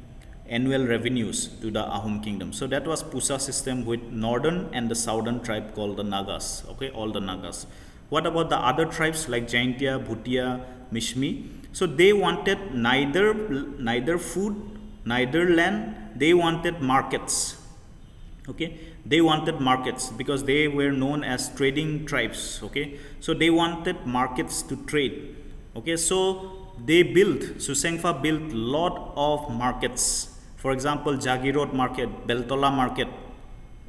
annual revenues to the Ahom kingdom. So that was Pusa system with northern and the southern tribe called the Nagas, okay, all the Nagas. What about the other tribes like Jaintia, Bhutia, Mishmi? So they wanted neither food, neither land, they wanted markets, okay. They wanted markets because they were known as trading tribes, okay. So they wanted markets to trade, okay. So they built, Sunyatpha built lot of markets. For example, Jagirot market, Beltola market,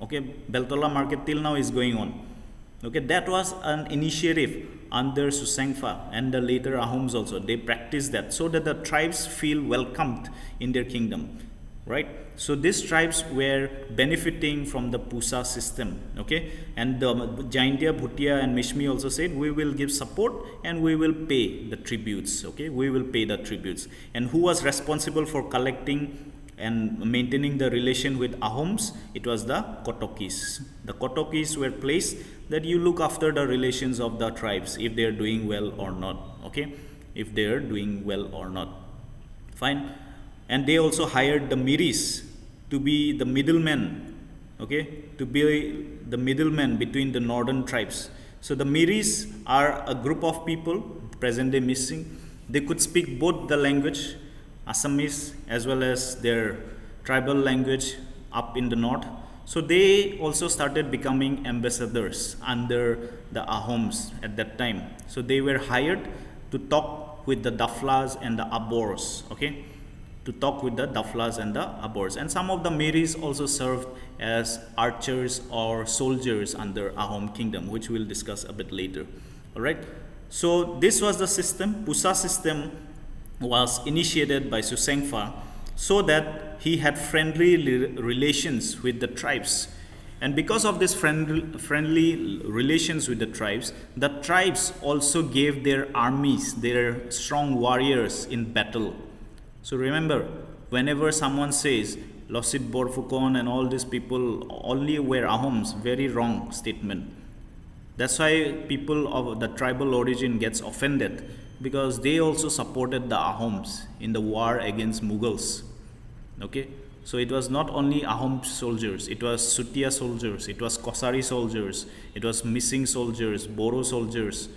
okay. Beltola market till now is going on, okay. That was an initiative under Sunyatpha and the later Ahoms also. They practiced that so that the tribes feel welcomed in their kingdom, right? So these tribes were benefiting from the Pusa system, okay. And the Jaintia, Bhutia and Mishmi also said, we will give support and we will pay the tributes, okay. We will pay the tributes. And who was responsible for collecting and maintaining the relation with Ahoms? It was the Kotokis. The Kotokis were placed that you look after the relations of the tribes, if they are doing well or not, okay. If they are doing well or not, fine. And they also hired the Miris to be the middlemen, okay, to be the middlemen between the northern tribes. So the Miris are a group of people, present day missing. They could speak both the language, Assamese, as well as their tribal language up in the north. So they also started becoming ambassadors under the Ahoms at that time. So they were hired to talk with the Daflas and the Abors, okay, to talk with the Daflas and the Abors. And some of the Miris also served as archers or soldiers under Ahom kingdom, which we'll discuss a bit later, all right. So this was the system. Pusa system was initiated by Sunyatpha so that he had friendly relations with the tribes. And because of this friendly relations with the tribes also gave their armies, their strong warriors in battle. So remember, whenever someone says Losit Borfukon and all these people only were Ahoms, very wrong statement. That's why people of the tribal origin gets offended, because they also supported the Ahoms in the war against Mughals, okay. So it was not only Ahom soldiers, it was Sutia soldiers, it was Kosari soldiers, it was Missing soldiers, Boro soldiers,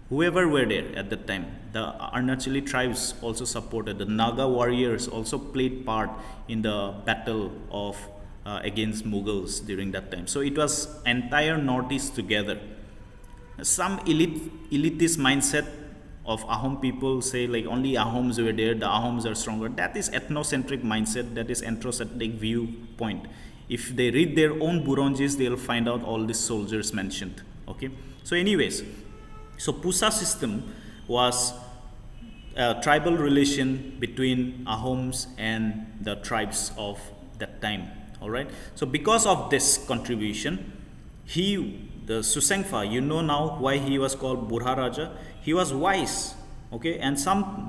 whoever were there at that time. The Arunachali tribes also supported. The Naga warriors also played part in the battle of against Mughals during that time. So it was entire Northeast together. Some elitist mindset of Ahom people say like only Ahoms were there, the Ahoms are stronger. That is ethnocentric mindset, that is anthrocentric viewpoint. If they read their own Buronjis, they'll find out all these soldiers mentioned, okay. So anyways, so Pusa system was a tribal relation between Ahoms and the tribes of that time, all right. So because of this contribution, the Sunyatpha, you know now why he was called Burha Raja. He was wise, okay, and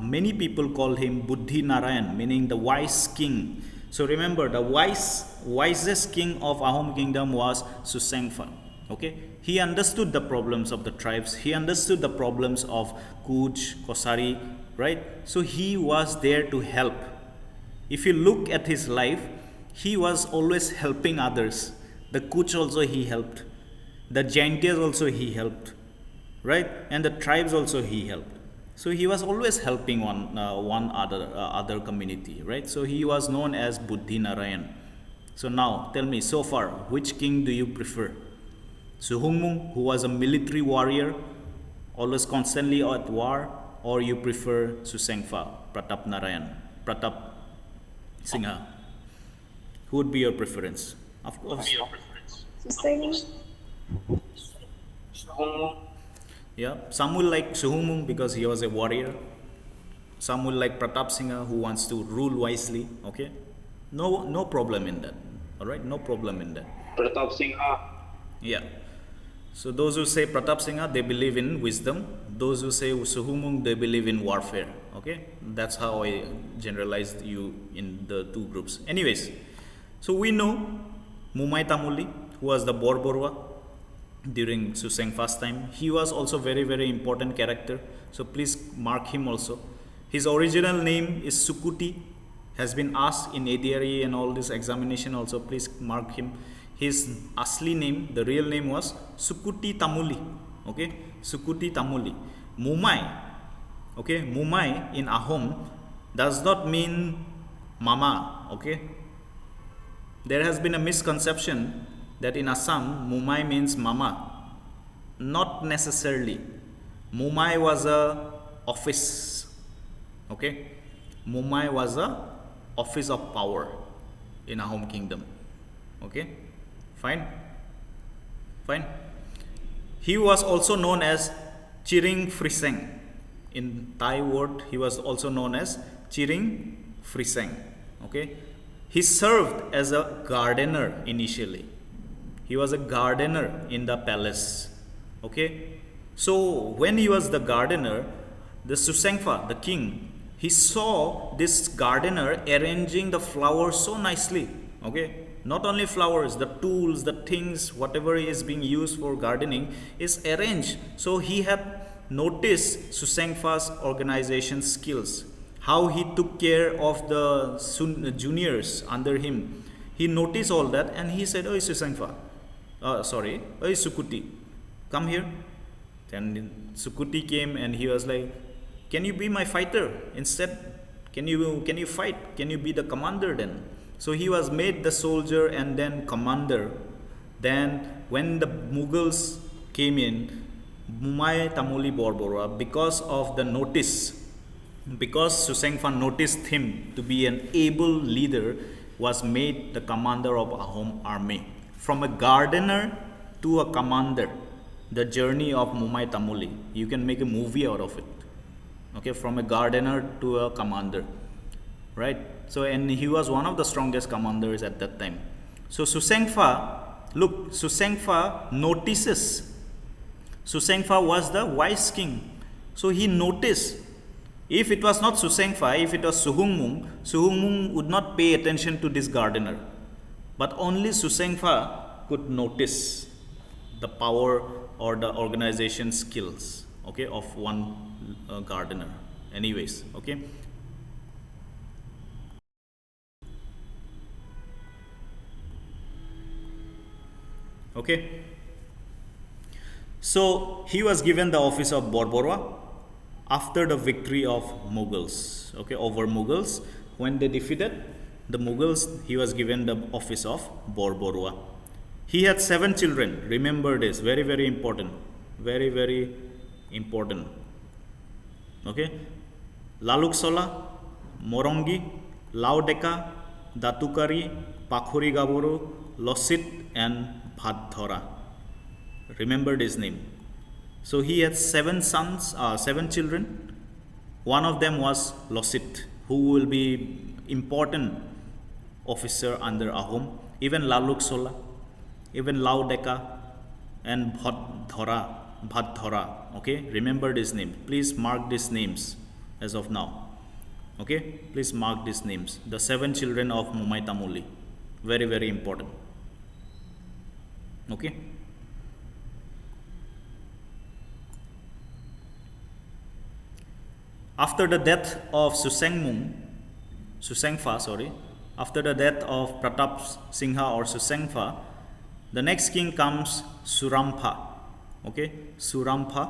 many people call him Buddhi Narayan, meaning the wise king. So remember, the wisest king of Ahom kingdom was Sunyatpha, okay. He understood the problems of the tribes, he understood the problems of Kuch, Kosari, right. So he was there to help. If you look at his life, he was always helping others. The Kuch also he helped, the Jaintias also he helped, right, and the tribes also he helped. So he was always helping one other community, right. So he was known as Buddhi Narayan. So now tell me, so far, which king do you prefer? Suklenmung, who was a military warrior, always constantly at war, or you prefer Sunyatpha, Pratap Singha? Who would be your preference? Of course. Sunyatpha. Suklenmung. Yeah, some will like Suklenmung because he was a warrior. Some will like Pratap Singh who wants to rule wisely. Okay, no problem in that. All right, no problem in that. Pratap Singh. Yeah. So those who say Pratap Singh, they believe in wisdom. Those who say Suklenmung, they believe in warfare. Okay, that's how I generalized you in the two groups. Anyways, so we know Mumai Tamuli, who was the Borborwa during Sunyatpha's time. He was also very important character. So please mark him also. His original name is Sukuti. Has been asked in ADRE and all this examination also. Please mark him. His asli name, the real name was Sukuti Tamuli. Okay, Sukuti Tamuli. Mumai. Okay, Mumai in Ahom does not mean mama. Okay, there has been a misconception that in Assam Mumai means mama. Not necessarily. Mumai was a office. Okay, Mumai was a office of power in Ahom kingdom. Okay, fine. He was also known as Chiring Friseng. In Thai word, he was also known as Chiring Friseng. Okay, he served as a gardener initially. He was a gardener in the palace. Okay, so when he was the gardener, the Sunyatpha, the king, he saw this gardener arranging the flowers so nicely. Okay, not only flowers, the tools, the things, whatever is being used for gardening is arranged. So he had noticed Sunyatpha's organization skills, how he took care of the juniors under him. He noticed all that and he said, "Oh, Sunyatpha, oh Sukuti, come here." Then Sukuti came and he was like, "Can you be my fighter? Instead, can you fight? Can you be the commander then?" So he was made the soldier and then commander. Then when the Mughals came in, Mumai Tamuli Borborwa, because of the notice, because Sunyatpha noticed him to be an able leader, was made the commander of Ahom army. From a gardener to a commander, the journey of Mumai Tamuli. You can make a movie out of it. Okay, from a gardener to a commander, right? So, and he was one of the strongest commanders at that time. So Sunyatpha, look, Sunyatpha notices. Sunyatpha was the wise king. So he noticed, if it was not Sunyatpha, if it was Suhungmung would not pay attention to this gardener. But only Sunyatpha could notice the power or the organization skills, okay, of one gardener. Anyways, okay. Okay. So he was given the office of Borborwa after the victory of Mughals, okay, over Mughals. When they defeated the Mughals, he was given the office of Borborwa. He had 7 children. Remember this, very important, very important. Okay, Laluksola, Morongi, Laudeka, Datukari, Pakhuri Gaboru, Losit, and Bhadthora. Remember this name. So he had 7 children. One of them was Losit, who will be important officer under Ahom. Even Laluksola, even Laudeka, and Bhadthora. Okay, remember this name. Please mark these names as of now. Okay, please mark these names. The 7 children of Mumai Tamuli. Very important. Okay. After the death of Sunyatpha, after the death of Pratap Singh or Sunyatpha, the next king comes Surampha. Okay, Surampha,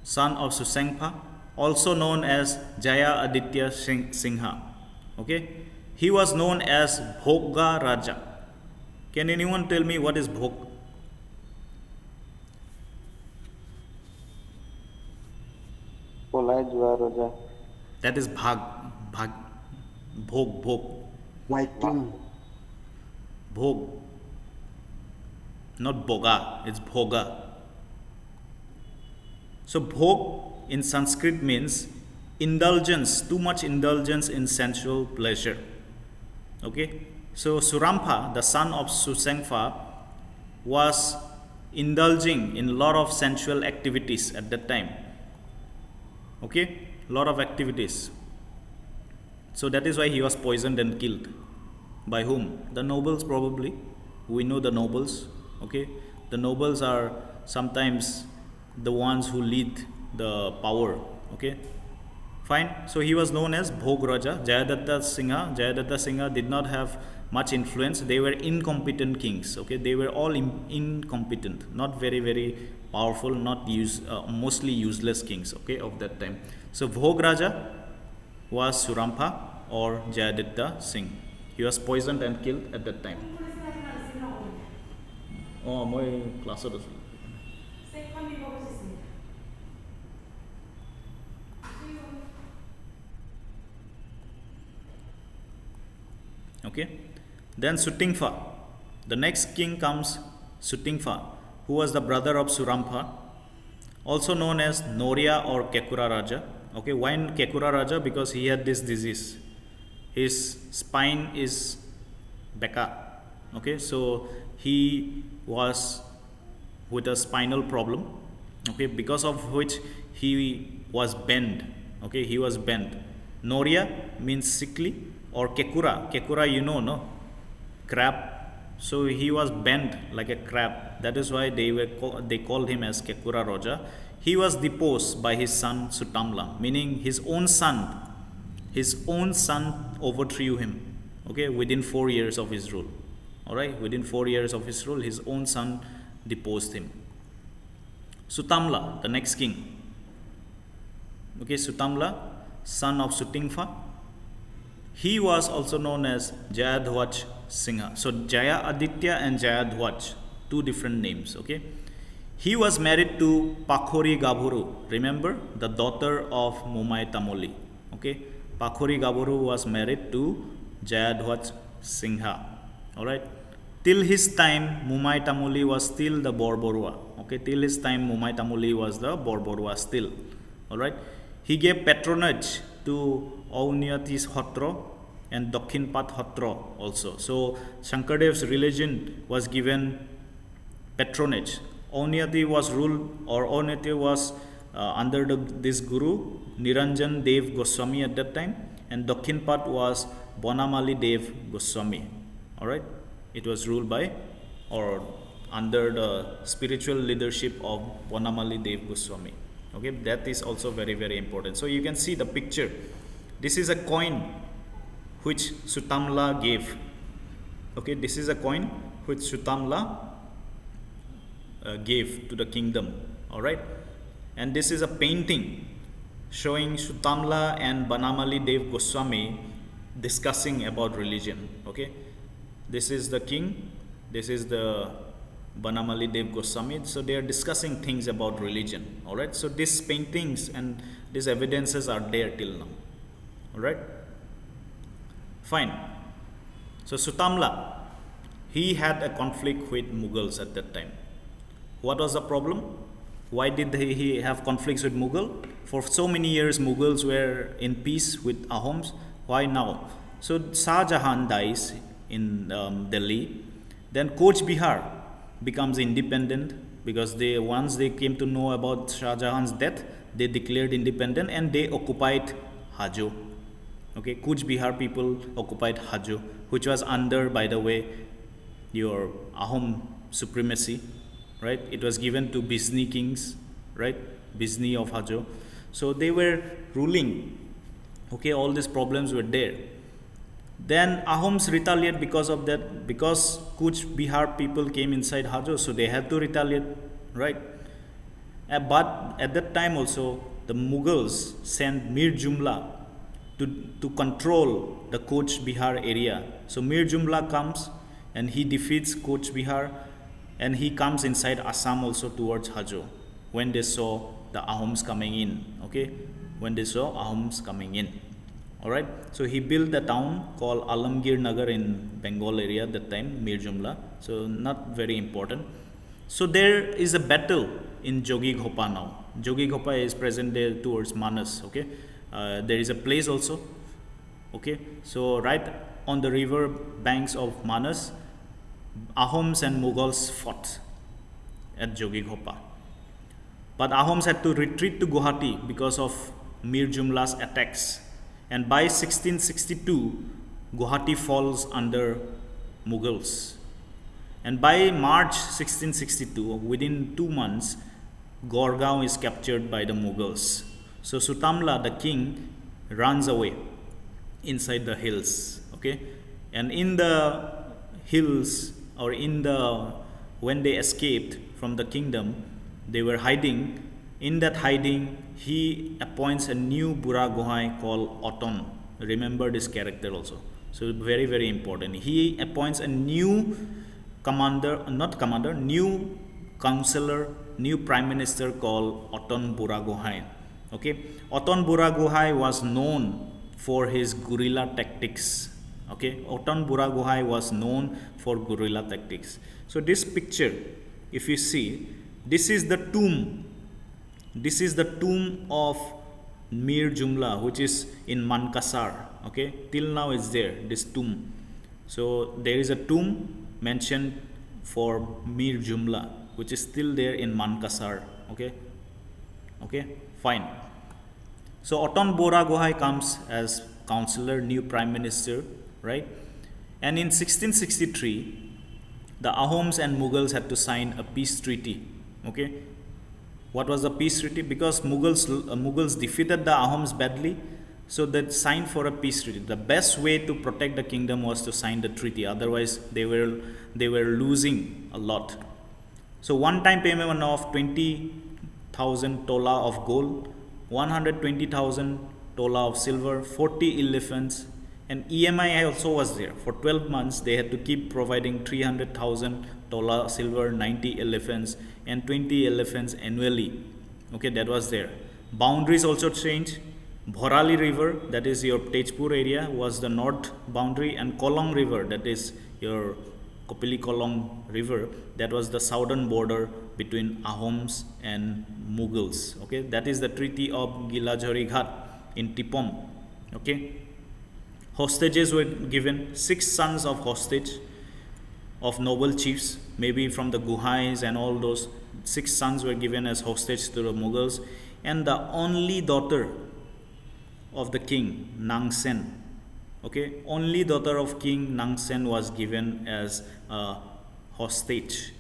son of Sunyatpha, also known as Jaya Aditya Singha. Okay, he was known as Bhoga Raja. Can anyone tell me what is Bhog? That is Bhog, White king. Bhog. Not Boga, it's Bhoga. So Bhog in Sanskrit means indulgence, too much indulgence in sensual pleasure. Okay, so Surampha, the son of Sunyatpha, was indulging in a lot of sensual activities at that time. Okay, lot of activities. So that is why he was poisoned and killed. By whom? The nobles, probably. We know the nobles. Okay, the nobles are sometimes the ones who lead the power. Okay, fine. So he was known as Bhog Raja. Jayadatta Singha did not have much influence. They were incompetent kings. Okay, they were all incompetent, not very powerful, not mostly useless kings. Okay, of that time. So Bhog Raja was Surampha or Jayadatta Singh. He was poisoned and killed at that time. Oh, my class. Okay, then Sunyatpha. The next king comes Sunyatpha, who was the brother of Surampha, also known as Norya or Kekura Raja. Okay, why Kekura Raja? Because he had this disease. His spine is beka. Okay, so he was with a spinal problem. Okay, because of which he was bent. Okay, he was bent. Norya means sickly, or Kekura, you know, no? Crab. So he was bent like a crab. That is why they called him as Kekura Raja. He was deposed by his son Sutamla, meaning his own son overthrew him. Okay, within 4 years of his rule. Alright, within 4 years of his rule, his own son deposed him. Sutamla, the next king. Okay, Sutamla, son of Sunyatpha. He was also known as Jayadhwaj Singha. So Jaya Aditya and Jayadhwaj, two different names. Okay, he was married to Pakhori Gabhuru. Remember, the daughter of Mumai Tamoli. Okay, Pakhori Gabhuru was married to Jayadhwaj Singha. Alright, till his time Mumai Tamoli was still the Borborua. Okay, till his time Mumai Tamoli was the Borborua still. Alright, he gave patronage to Auniyati's Hotra and Dakhinpat Hotra also. So Shankardev's religion was given patronage. Auniyati was ruled, or Auniyati was under this guru Niranjan Dev Goswami at that time, and Dakhinpat was Bonamali Dev Goswami. Alright, it was ruled by or under the spiritual leadership of Bonamali Dev Goswami. Okay, that is also very important. So you can see the picture. This is a coin which Sutamla gave. Okay, this is a coin which Sutamla gave to the kingdom. Alright, and this is a painting showing Sutamla and Banamali Dev Goswami discussing about religion. Okay, this is the king, this is the Banamali Dev Goswami. So they are discussing things about religion. Alright, so these paintings and these evidences are there till now. Alright, fine. So Sutamla, he had a conflict with Mughals at that time. What was the problem? Why did he have conflicts with Mughal? For so many years Mughals were in peace with Ahoms. Why now? So Shah Jahan dies in Delhi. Then Coach Bihar becomes independent, because once they came to know about Shah Jahan's death, they declared independent and they occupied Hajo. Okay, Coach Bihar people occupied Hajo, which was under, by the way, your Ahom supremacy. Right, it was given to Bizni kings, right, Bizni of Hajo. So they were ruling. Okay, all these problems were there. Then Ahoms retaliate because of that, because Kuch Bihar people came inside Hajo, so they had to retaliate, right? But at that time also, the Mughals sent Mir Jumla to control the Coach Bihar area. So Mir Jumla comes and he defeats Coach Bihar, and he comes inside Assam also towards Hajo when they saw the Ahoms coming in. Okay, when they saw Ahoms coming in. Alright, so he built a town called Alamgir Nagar in Bengal area at that time, Mir Jumla. So not very important. So there is a battle in Jogi Ghopa now. Jogi Ghopa is present there towards Manas. Okay, There is a place also. Okay, so right on the river banks of Manas, Ahoms and Mughals fought at Jogighopa. But Ahoms had to retreat to Guwahati because of Mir Jumla's attacks. And by 1662, Guwahati falls under Mughals. And by March 1662, within 2 months, Gorgaon is captured by the Mughals. So Sutamla, the king, runs away inside the hills. Okay, and in the hills, or when they escaped from the kingdom, they were hiding. In that hiding, he appoints a new Buragohai called Oton. Remember this character also. So very, very important. He appoints a new new counselor, new prime minister called Oton Buragohai. Okay, Oton Buragohai was known for his guerrilla tactics. Okay, Oton Buragohai was known for guerrilla tactics. So this picture, if you see, this is the tomb. This is the tomb of Mir Jumla, which is in Mankasar. Okay, till now it's there, this tomb. So there is a tomb mentioned for Mir Jumla, which is still there in Mankasar. Okay, fine. So Oton Buragohai comes as counselor, new prime minister, right? And in 1663, the Ahoms and Mughals had to sign a peace treaty. Okay, what was the peace treaty? Because Mughals defeated the Ahoms badly, so they signed for a peace treaty. The best way to protect the kingdom was to sign the treaty. Otherwise, they were losing a lot. So one-time payment of 20,000 tola of gold, 120,000 tola of silver, 40 elephants, and EMI also was there. For 12 months, they had to keep providing 300,000 tola silver, 90 elephants, and 20 elephants annually. Okay, that was there. Boundaries also changed. Bhorali River, that is your Tejpur area, was the north boundary, and Kolong River, that is your Kopili Kolong River, that was the southern border between Ahoms and Mughals. Okay, that is the Treaty of Gilajhari Ghat in Tipom. Okay, hostages were given, 6 sons of hostage of noble chiefs, maybe from the Guhais and all those. 6 sons were given as hostage to the Mughals, and the only daughter of the king, Nangsen. Okay, only daughter of King Nangsen was given as a hostage,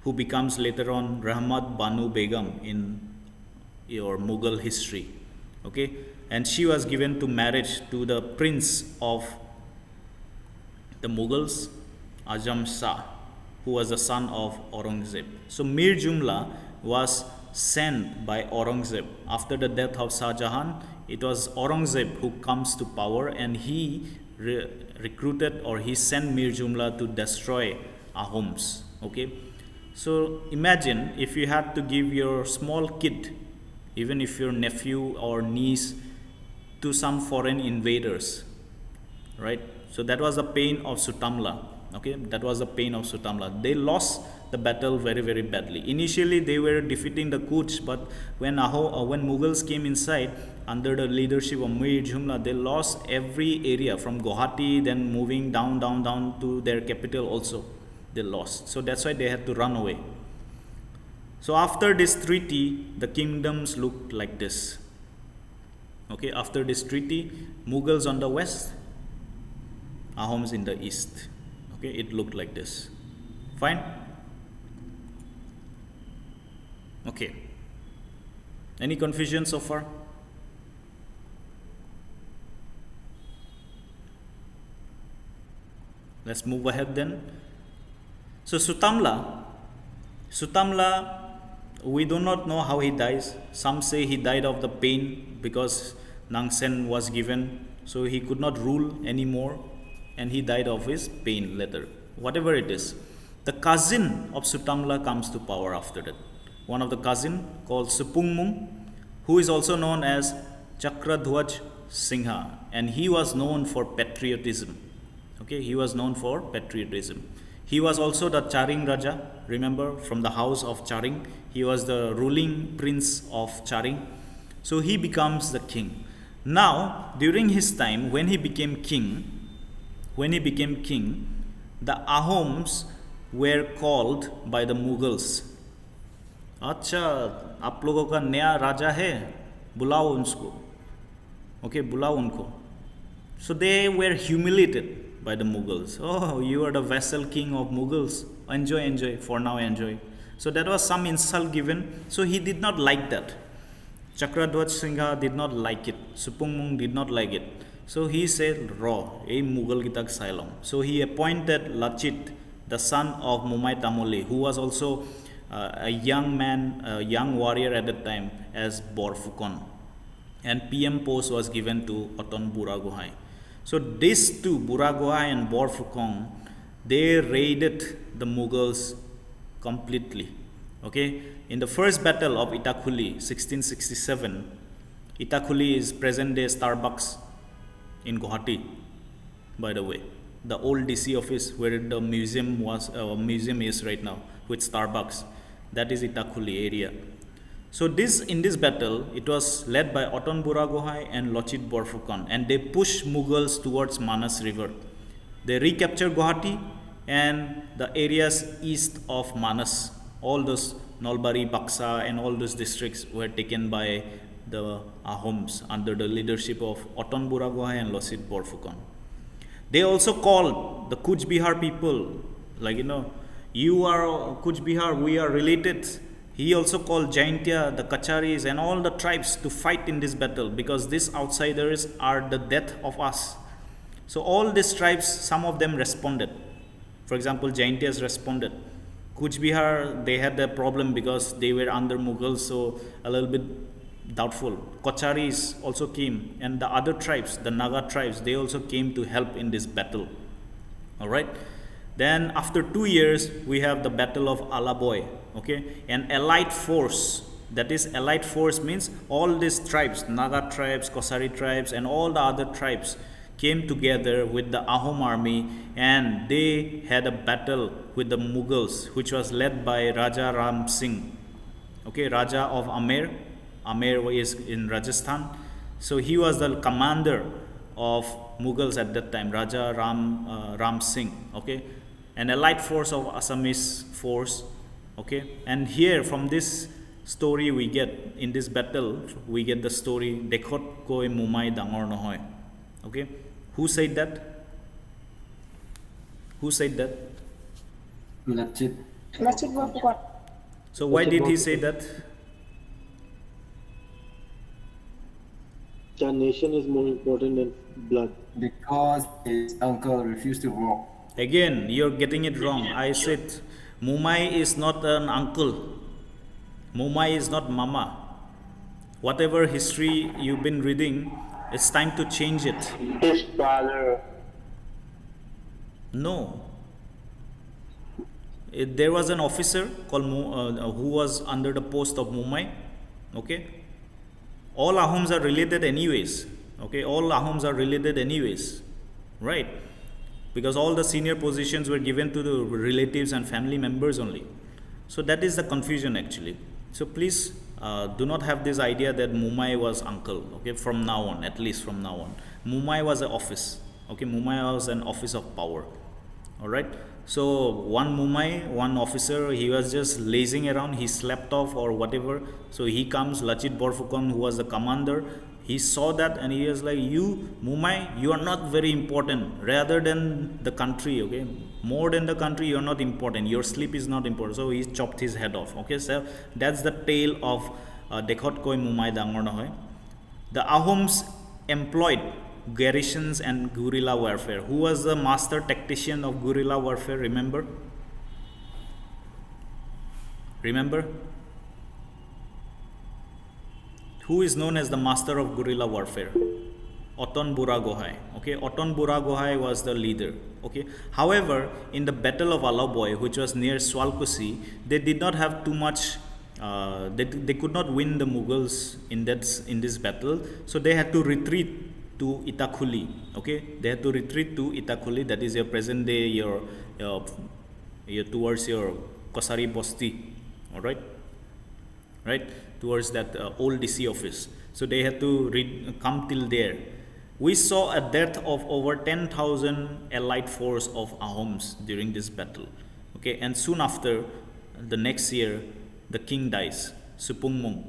who becomes later on Rahmat Banu Begum in your Mughal history. Okay, and she was given to marriage to the prince of the Mughals, Azam Shah, who was the son of Aurangzeb. So Mir Jumla was sent by Aurangzeb. After the death of Shah Jahan, it was Aurangzeb who comes to power, and he recruited, or he sent Mir Jumla to destroy Ahoms. Okay, so imagine if you had to give your small kid, even if your nephew or niece, to some foreign invaders, right? So that was the pain of Sutamla. Okay, that was the pain of Sutamla. They lost the battle very, very badly. Initially, they were defeating the Kuch, but when Mughals came inside under the leadership of Mir Jumla, they lost every area from Guwahati, then moving down to their capital also. They lost. So that's why they had to run away. So after this treaty, the kingdoms looked like this. Okay, after this treaty, Mughals on the west, Ahoms in the east. Okay, it looked like this. Fine. Okay. Any confusion so far? Let's move ahead then. So Sutamla, we do not know how he dies. Some say he died of the pain because Nangsen was given, so he could not rule anymore, and he died of his pain later. Whatever it is, the cousin of Sutamla comes to power after that. One of the cousin called Suklenmung, who is also known as Chakradhwaj Singha, and he was known for patriotism. Okay, he was known for patriotism. He was also the Charing Raja, remember, from the house of Charing. He was the ruling prince of Charing. So he becomes the king. Now, during his time, when he became king, the Ahoms were called by the Mughals. अच्छा, आप लोगों का नया राजा है, बुलाओ उनको. Okay, बुलाओ उनको. So they were humiliated by the Mughals. Oh, you are the vassal king of Mughals. Enjoy, for now enjoy. So that was some insult given. So he did not like that. Chakradhwaj Singha did not like it. Suklenmung did not like it. So he said, Raw, a Mughal kitak Sailong. So he appointed Lachit, the son of Mumai Tamoli, who was also a young man, a young warrior at that time, as Borfukon. And PM post was given to Oton Buragohai. So these two, Buragohai and Borfukon, they raided the Mughals completely. Okay, in the first battle of Itakuli, 1667, Itakuli is present-day Starbucks in Guwahati, by the way. The old DC office where the museum is right now with Starbucks, that is Itakuli area. So in this battle, it was led by Oton Buragohai and Lachit Borfukon, and they pushed Mughals towards Manas River. They recaptured Guwahati and the areas east of Manas. All those Nalbari, Baksa and all those districts were taken by the Ahoms under the leadership of Oton Buragohai and Lachit Borfukon. They also called the Kuch Bihar people, like, you are Kuch Bihar, we are related. He also called Jaintia, the Kacharis and all the tribes to fight in this battle, because these outsiders are the death of us. So all these tribes, some of them responded. For example, Jaintias responded. Kuch Bihar, they had a problem because they were under Mughals, so a little bit doubtful. Kacharis also came, and the other tribes, the Naga tribes, they also came to help in this battle. Alright. Then after 2 years, we have the Battle of Alaboy. Okay, an allied force. That is, allied force means all these tribes, Naga tribes, Kosari tribes, and all the other tribes came together with the Ahom army, and they had a battle with the Mughals, which was led by Raja Ram Singh. Okay, Raja of Amer. Amer is in Rajasthan. So he was the commander of Mughals at that time, Raja Ram Singh. Okay, an allied force of Assamese force. Okay, and here from this story we get, in this battle, we get the story, Dekhot koi Mumai dangor nohoy. Okay, who said that? Who said that? Lachit. Lachit Borfukon. So why did he say that? The nation is more important than blood. Because his uncle refused to work. Again, you're getting it wrong. I said Mumai is not an uncle. Mumai is not mama. Whatever history you've been reading, it's time to change it. His father. No. There was an officer called who was under the post of Mumai. Okay. All Ahoms are related anyways. Okay. All Ahoms are related anyways. Right. Because all the senior positions were given to the relatives and family members only. So that is the confusion actually. So please do not have this idea that Mumai was uncle. Okay, from now on, at least from now on. Mumai was an office. Okay, Mumai was an office of power. Alright. So one Mumai, one officer, he was just lazing around, he slept off or whatever. So he comes, Lachit Borfukon, who was the commander. He saw that and he was like, you, Mumai, you are not very important. Rather than the country, okay? More than the country, you are not important. Your sleep is not important. So he chopped his head off, okay? So that's the tale of Dekhot koi Mumai dangor nohoy. The Ahoms employed garrisons and guerrilla warfare. Who was the master tactician of guerrilla warfare, remember? Remember? Who is known as the master of guerrilla warfare? Oton Buragohai. Okay, Oton Buragohai was the leader. Okay, however, in the Battle of Alaboy, which was near Swalkusi, they did not have too much. They could not win the Mughals in this battle, so they had to retreat to Itakuli. Okay, they had to retreat to Itakuli. That is your present day, your towards your Kosari Bosti. All right, right. Towards that old DC office. So they had to come till there. We saw a death of over 10,000 allied force of Ahoms during this battle. Okay, and soon after, the next year, the king dies, Suklenmung,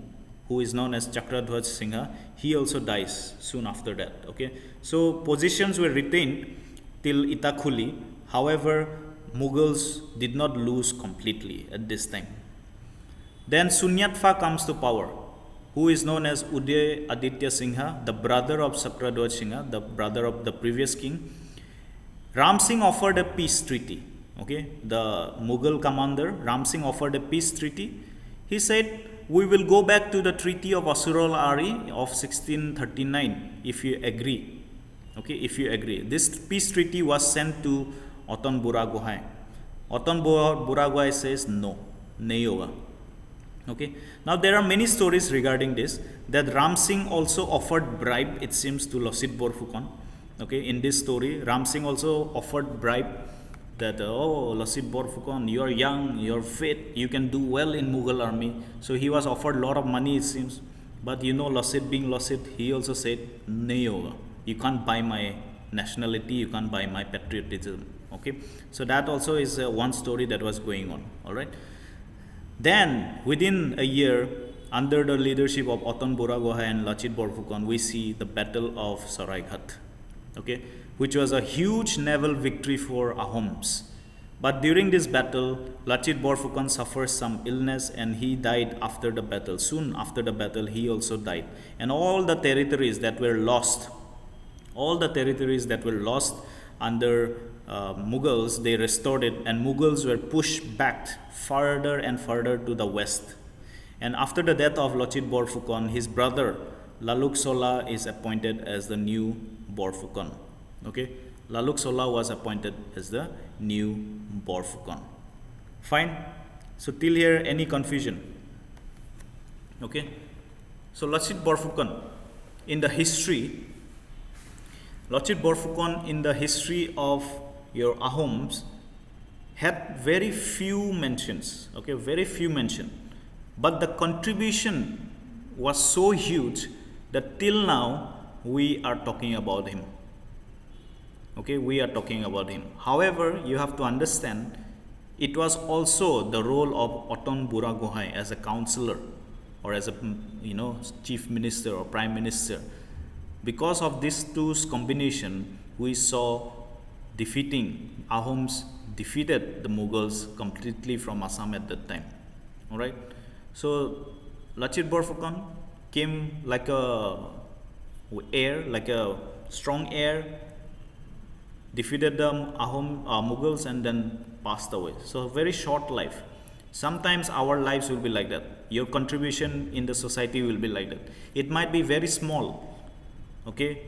who is known as Chakradhwaj Singha. He also dies soon after that. Okay, so positions were retained till Itakhuli. However, Mughals did not lose completely at this time. Then Sunyatpha comes to power, who is known as Uday Aditya Singha, the brother of Chakradhwaj Singha, the brother of the previous king. Ram Singh offered a peace treaty. Okay, the Mughal commander Ram Singh offered a peace treaty. He said, we will go back to the treaty of Asural Ari of 1639 if you agree. Okay, if you agree. This peace treaty was sent to Oton Buragohai. Oton Buragohai says no, nahi hoga. Okay, now there are many stories regarding this, that Ram Singh also offered bribe, it seems, to Losit Borphukon. Okay, in this story, Ram Singh also offered bribe that, oh, Losit Borphukon, you are young, you are fit, you can do well in Mughal army. So he was offered a lot of money, it seems. But you know, Losit being Losit, he also said, nahi hoga. You can't buy my nationality, you can't buy my patriotism. Okay, so that also is one story that was going on. All right. Then, within a year, under the leadership of Oton Buragohai and Lachit Borphukon, we see the Battle of Saraighat, okay, which was a huge naval victory for Ahoms. But during this battle, Lachit Borphukon suffers some illness and he died after the battle. Soon after the battle, he also died. And all the territories that were lost, under Mughals, they restored it, and Mughals were pushed back further and further to the west. And after the death of Lachit Borphukon, his brother Laluk Sola is appointed as the new Borphukon. Okay, Laluk Sola was appointed as the new Borphukon. Fine. So till here, any confusion? Okay. So Lachit Borphukon in the history. Lachit Borphukon in the history of your Ahoms had very few mentions, okay, very few mention, but the contribution was so huge that till now we are talking about him. Okay, we are talking about him. However, you have to understand, it was also the role of Oton Buragohai as a counselor or as a, you know, chief minister or prime minister. Because of these two combination, we saw Ahoms defeated the Mughals completely from Assam at that time. All right. So Lachit Borphukon came like a strong heir, defeated the Mughals and then passed away. So very short life. Sometimes our lives will be like that. Your contribution in the society will be like that. It might be very small. Okay,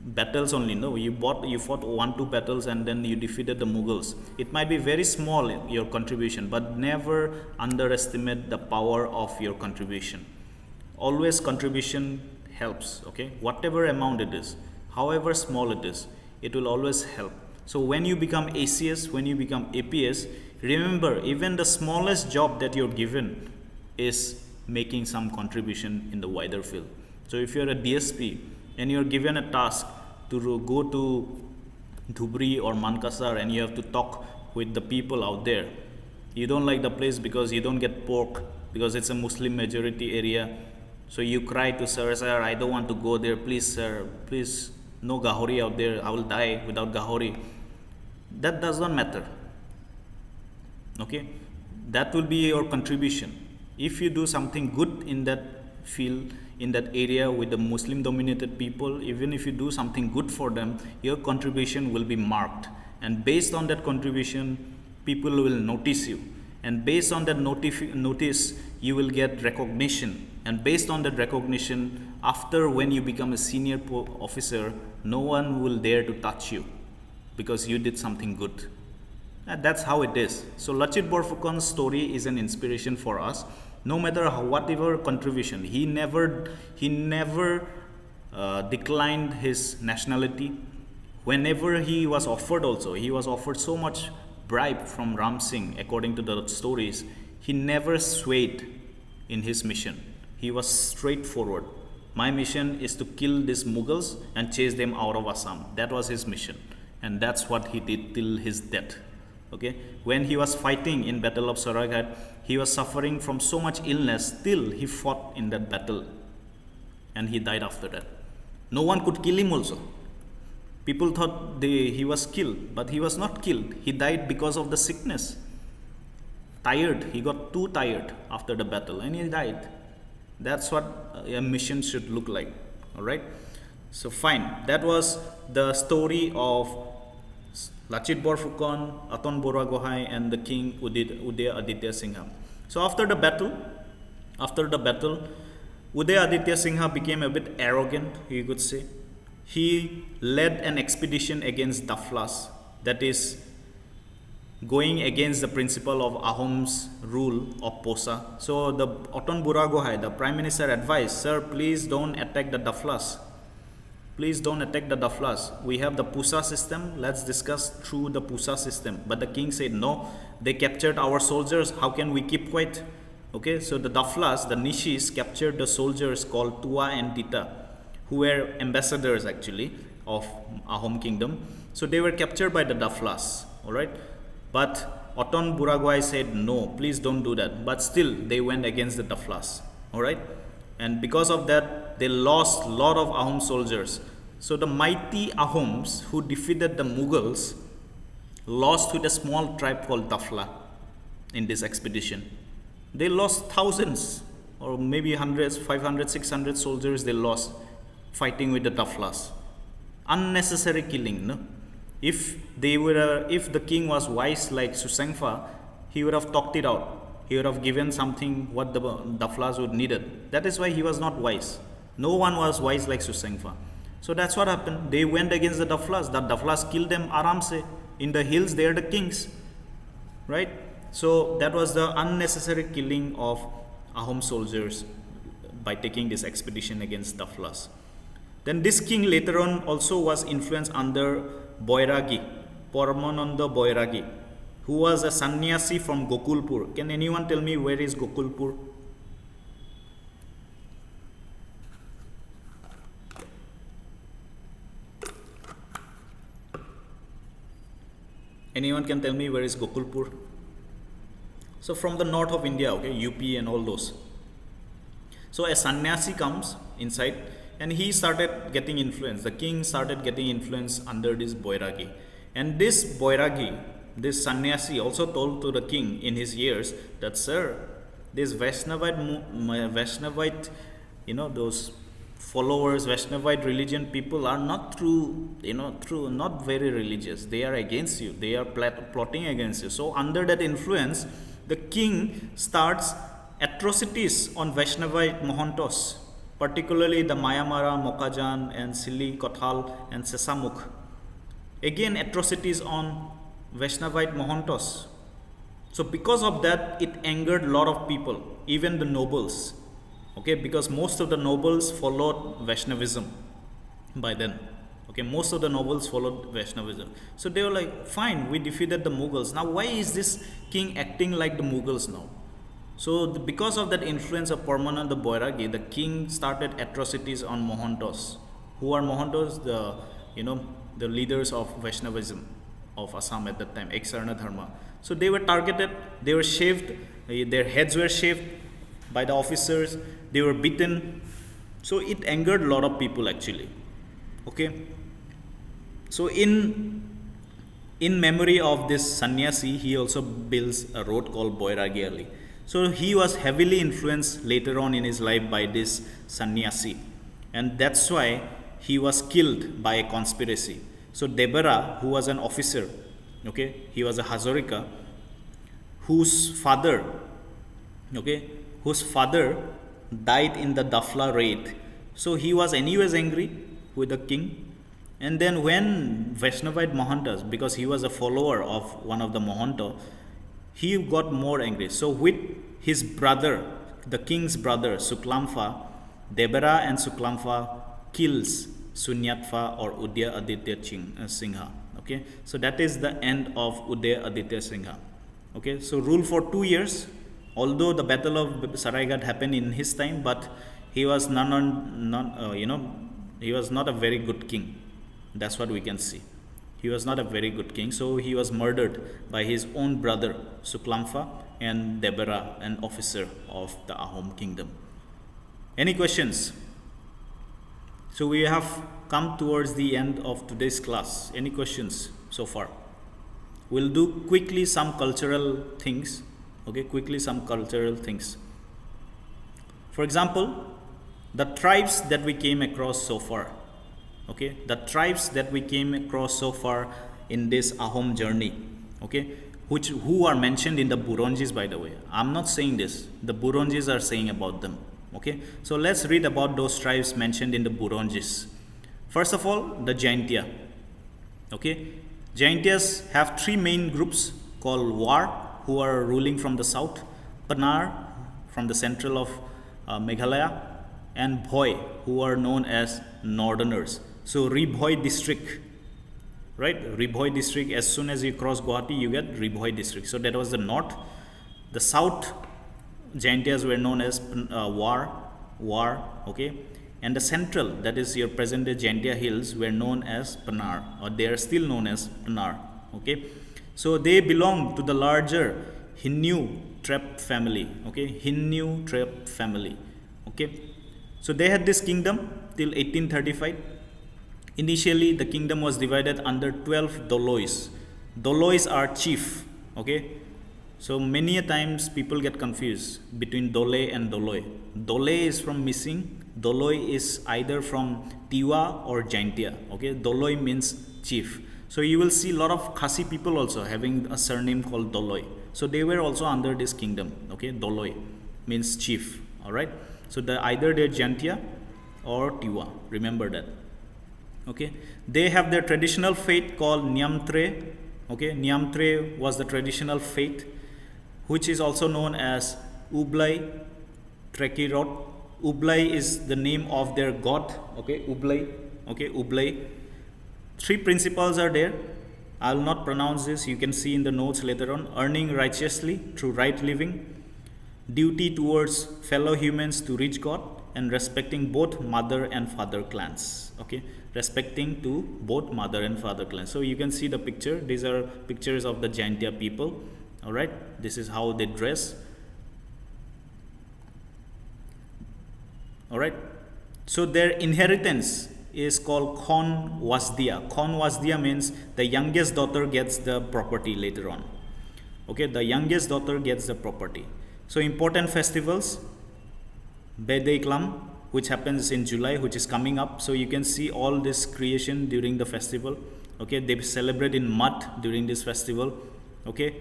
battles only. No, you fought 1-2 battles and then you defeated the Mughals. It might be very small, your contribution, but never underestimate the power of your contribution. Always contribution helps. Okay, whatever amount it is, however small it is, it will always help. So when you become ACS, when you become APS, remember, even the smallest job that you're given is making some contribution in the wider field. So if you're a DSP and you're given a task to go to Dhubri or Mankasar and you have to talk with the people out there, you don't like the place because you don't get pork, because it's a Muslim majority area. So you cry to sir, I don't want to go there, please sir, please, no Gahori out there, I will die without Gahori. That does not matter. Okay, that will be your contribution. If you do something good in that field, in that area with the Muslim dominated people, even if you do something good for them, your contribution will be marked, and based on that contribution, people will notice you, and based on that notice, you will get recognition, and based on that recognition, after when you become a senior officer, no one will dare to touch you because you did something good. And that's how it is. So Lachit Borphukon's story is an inspiration for us. No matter whatever contribution, he never declined his nationality. Whenever he was offered also, he was offered so much bribe from Ram Singh, according to the stories, he never swayed in his mission. He was straightforward. My mission is to kill these Mughals and chase them out of Assam. That was his mission. And that's what he did till his death. Okay? When he was fighting in Battle of Saraighat, he was suffering from so much illness. Still, he fought in that battle. And he died after that. No one could kill him also. People thought he was killed, but he was not killed. He died because of the sickness. Tired. He got too tired after the battle and he died. That's what a mission should look like. Alright? So fine. That was the story of Lachit Borphukon, Aton Boruagohai and the king Uday Aditya Singha. So after the battle, Uday Aditya Singha became a bit arrogant, you could say. He led an expedition against Daflas, that is going against the principle of Ahom's rule of Posa. So the Aton Boruagohai, the Prime Minister, advised, sir, please don't attack the Daflas. Please don't attack the Daflas. We have the Pusa system. Let's discuss through the Pusa system. But the king said, no, they captured our soldiers. How can we keep quiet? Okay, so the Daflas, the Nishis, captured the soldiers called Tua and Tita, who were ambassadors actually of Ahom kingdom. So they were captured by the Daflas. Alright. But Aton Boruagohai said, no, please don't do that. But still, they went against the Daflas. Alright? And because of that, they lost a lot of Ahom soldiers. So the mighty Ahoms who defeated the Mughals lost with a small tribe called Dafla in this expedition. They lost thousands or maybe hundreds, 500, 600 soldiers they lost fighting with the Daflas. Unnecessary killing, no? If the king was wise like Sunyatpha, he would have talked it out. He would have given something what the Daflas would needed. That is why he was not wise. No one was wise like Sunyatpha. So that's what happened. They went against the Daflas. The Daflas killed them aramse. In the hills, they are the kings. Right? So that was the unnecessary killing of Ahom soldiers by taking this expedition against Daflas. Then this king later on also was influenced under Boiragi, Paramananda Boiragi, who was a sannyasi from Gokulpur. Can anyone tell me where is Gokulpur? Anyone can tell me where is Gokulpur? So from the north of India, okay, UP and all those. So a sannyasi comes inside and he started getting influence. The king started getting influence under this Boiragi. And this Boiragi, this sannyasi also told to the king in his years that, sir, this Vaishnavite, those followers, Vaishnavite religion people are not not very religious. They are against you. They are plotting against you. So under that influence, the king starts atrocities on Vaishnavite Mohantos, particularly the Mayamara, Mokajan and Sili, Kothal and Sesamukh. Again, atrocities on Vaishnavite Mohantos. So because of that, it angered a lot of people, even the nobles. Okay, because most of the nobles followed Vaishnavism by then. Okay, most of the nobles followed Vaishnavism. So they were like, fine, we defeated the Mughals. Now why is this king acting like the Mughals now? So because of that influence of Paramananda Boiragi, the king started atrocities on Mohantos. Who are Mohantos? The leaders of Vaishnavism of Assam at that time, Eksarna Dharma. So they were targeted, they were shaved, their heads were shaved by the officers, they were beaten. So it angered a lot of people actually. Okay. So in memory of this sannyasi, he also builds a road called Boiragi Ali. So he was heavily influenced later on in his life by this sannyasi. And that's why he was killed by a conspiracy. So Debara, who was an officer, okay, he was a Hazarika, whose father died in the Dafla raid. So he was anyways angry with the king. And then when Vaishnavite Mohantas, because he was a follower of one of the Mohanta, he got more angry. So with his brother, the king's brother, Suklenmung, Debara and Suklenmung kills Sunyatpha or Uday Aditya Singha. Okay, so that is the end of Uday Aditya Singha. Okay, so rule for 2 years. Although the Battle of Saraigat happened in his time, but he was he was not a very good king. That's what we can see. He was not a very good king, so he was murdered by his own brother Suklenmung and Debera, an officer of the Ahom kingdom. Any questions? So we have come towards the end of today's class. Any questions so far? We'll do quickly some cultural things. Okay, quickly some cultural things. For example, the tribes that we came across so far. Okay, the tribes that we came across so far in this Ahom journey. Okay, who are mentioned in the Buronjis, by the way. I'm not saying this. The Buronjis are saying about them. Okay, so let's read about those tribes mentioned in the Buronjis. First of all, the Jaintia. Okay, Jaintias have three main groups called War, who are ruling from the south, Panar from the central of Meghalaya, and Bhoi, who are known as northerners. So Ribhoi district, right? Ribhoi district, as soon as you cross Guwahati, you get Ribhoi district. So that was the north. The south Jaintias were known as War, okay? And the central, that is your present day Jaintia hills, were known as Panar, or they are still known as Panar, okay? So they belong to the larger Hinnu tribe family, okay? Hinnu tribe family, okay? So they had this kingdom till 1835. Initially, the kingdom was divided under 12 Dolois. Dolois are chief, okay? So many a times people get confused between Dole and Doloi. Dole is from missing. Doloi is either from Tiwa or Jaintia, okay? Doloi means chief. So you will see a lot of Khasi people also having a surname called Doloi. So they were also under this kingdom, okay? Doloi means chief, all right? So either they're Jaintia or Tiwa, remember that, okay? They have their traditional faith called Nyamtre, okay? Nyamtre was the traditional faith, which is also known as Ublai Trekirot. Ublai is the name of their god, okay? Ublai, okay? Ublai. Three principles are there. I will not pronounce this. You can see in the notes later on. Earning righteously through right living, duty towards fellow humans to reach God, and respecting both mother and father clans. Okay, respecting to both mother and father clans. So you can see the picture. These are pictures of the Jaintia people. All right, this is how they dress. All right, so their inheritance is called Khon Wasdia. Khon Wasdia means the youngest daughter gets the property later on. Okay, the youngest daughter gets the property. So important festivals, Bedeiklam, which happens in July, which is coming up. So you can see all this creation during the festival. Okay, they celebrate in mud during this festival. Okay,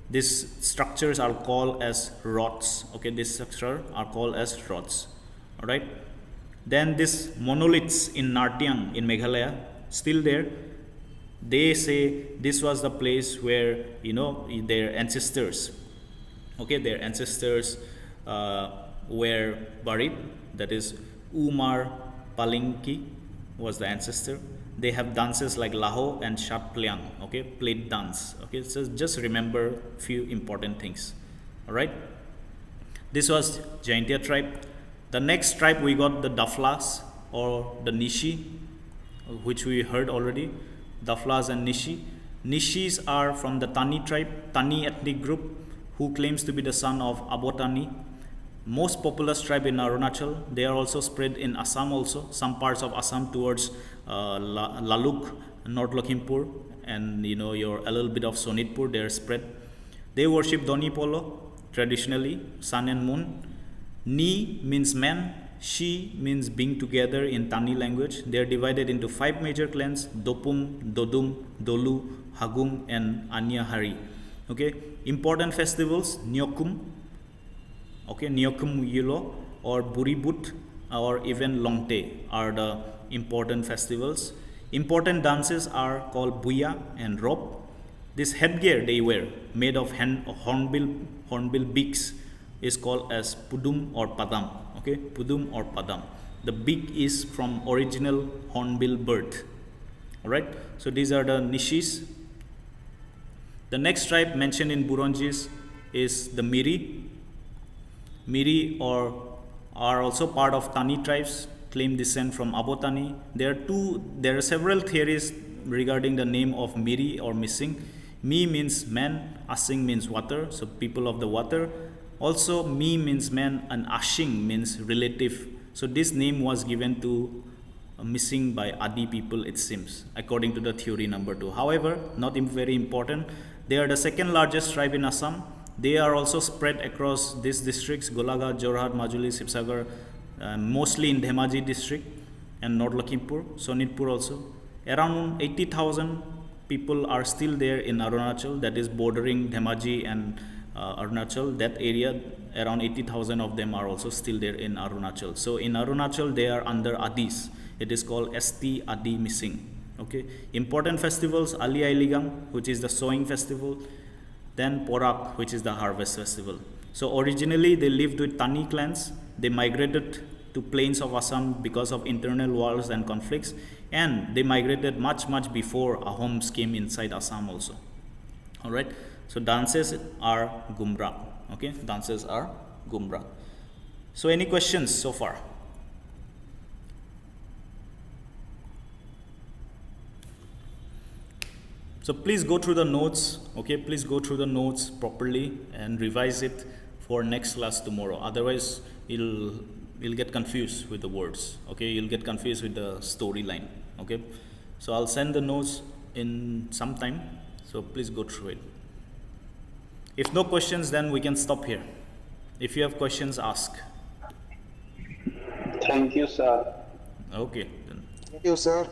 these structures are called as rods. Okay, this structure are called as rods. All right. Then this monoliths in Nartiang in Meghalaya, still there. They say this was the place where, you know, their ancestors, okay, their ancestors were buried. That is Umar Palinki was the ancestor. They have dances like Laho and Shatplyang, okay, plate dance. Okay, so just remember few important things. All right. This was Jaintia tribe. The next tribe we got the Daflas or the Nishi, which we heard already. Daflas and Nishi. Nishis are from the Tani tribe, Tani ethnic group, who claims to be the son of Abotani. Most populous tribe in Arunachal. They are also spread in Assam also. Some parts of Assam towards Laluk, North Lakhimpur, and you know a little bit of Sonitpur. They are spread. They worship Doni Polo traditionally, sun and moon. Ni means man, Shi means being together in Tani language. They are divided into 5 major clans: Dopum, Dodum, Dolu, Hagum, and Anyahari. Okay, important festivals: Nyokum, okay, Nyokum Yulo, or Buribut, or even Longte are the important festivals. Important dances are called Buya and Rope. This headgear they wear, made of hornbill beaks, is called as Pudum or Padam. Okay, Pudum or Padam. The beak is from original hornbill bird. Alright, so these are the Nishis. The next tribe mentioned in Buronjis is the Miri. Miri are also part of Tani tribes, claim descent from Abotani. There are several theories regarding the name of Miri or missing. Mi means man, Asing means water, so people of the water. Also, Mi means man and Ashing means relative. So this name was given to missing by Adi people, it seems, according to the theory number 2. However, not very important, they are the second largest tribe in Assam. They are also spread across these districts, Golaghat, Jorhat, Majuli, Sibsagar, mostly in Dhemaji district and North Lakhimpur, Sonitpur also. Around 80,000 people are still there in Arunachal, that is bordering Dhemaji and Arunachal. That area, around 80,000 of them are also still there in Arunachal. So in Arunachal, they are under Adis. It is called ST Adi missing. Okay. Important festivals, Ali Ailigam, which is the sowing festival, then Porak, which is the harvest festival. So originally they lived with Tani clans. They migrated to plains of Assam because of internal wars and conflicts, and they migrated much before Ahoms came inside Assam also. All right. So dances are Gumrak. Okay, dances are Gumrak. So any questions so far? So please go through the notes. Okay, please go through the notes properly and revise it for next class tomorrow. Otherwise, you'll get confused with the words. Okay, you'll get confused with the storyline. Okay, so I'll send the notes in some time. So please go through it. If no questions, then we can stop here. If you have questions, ask. Thank you, sir. Okay. Then. Thank you, sir.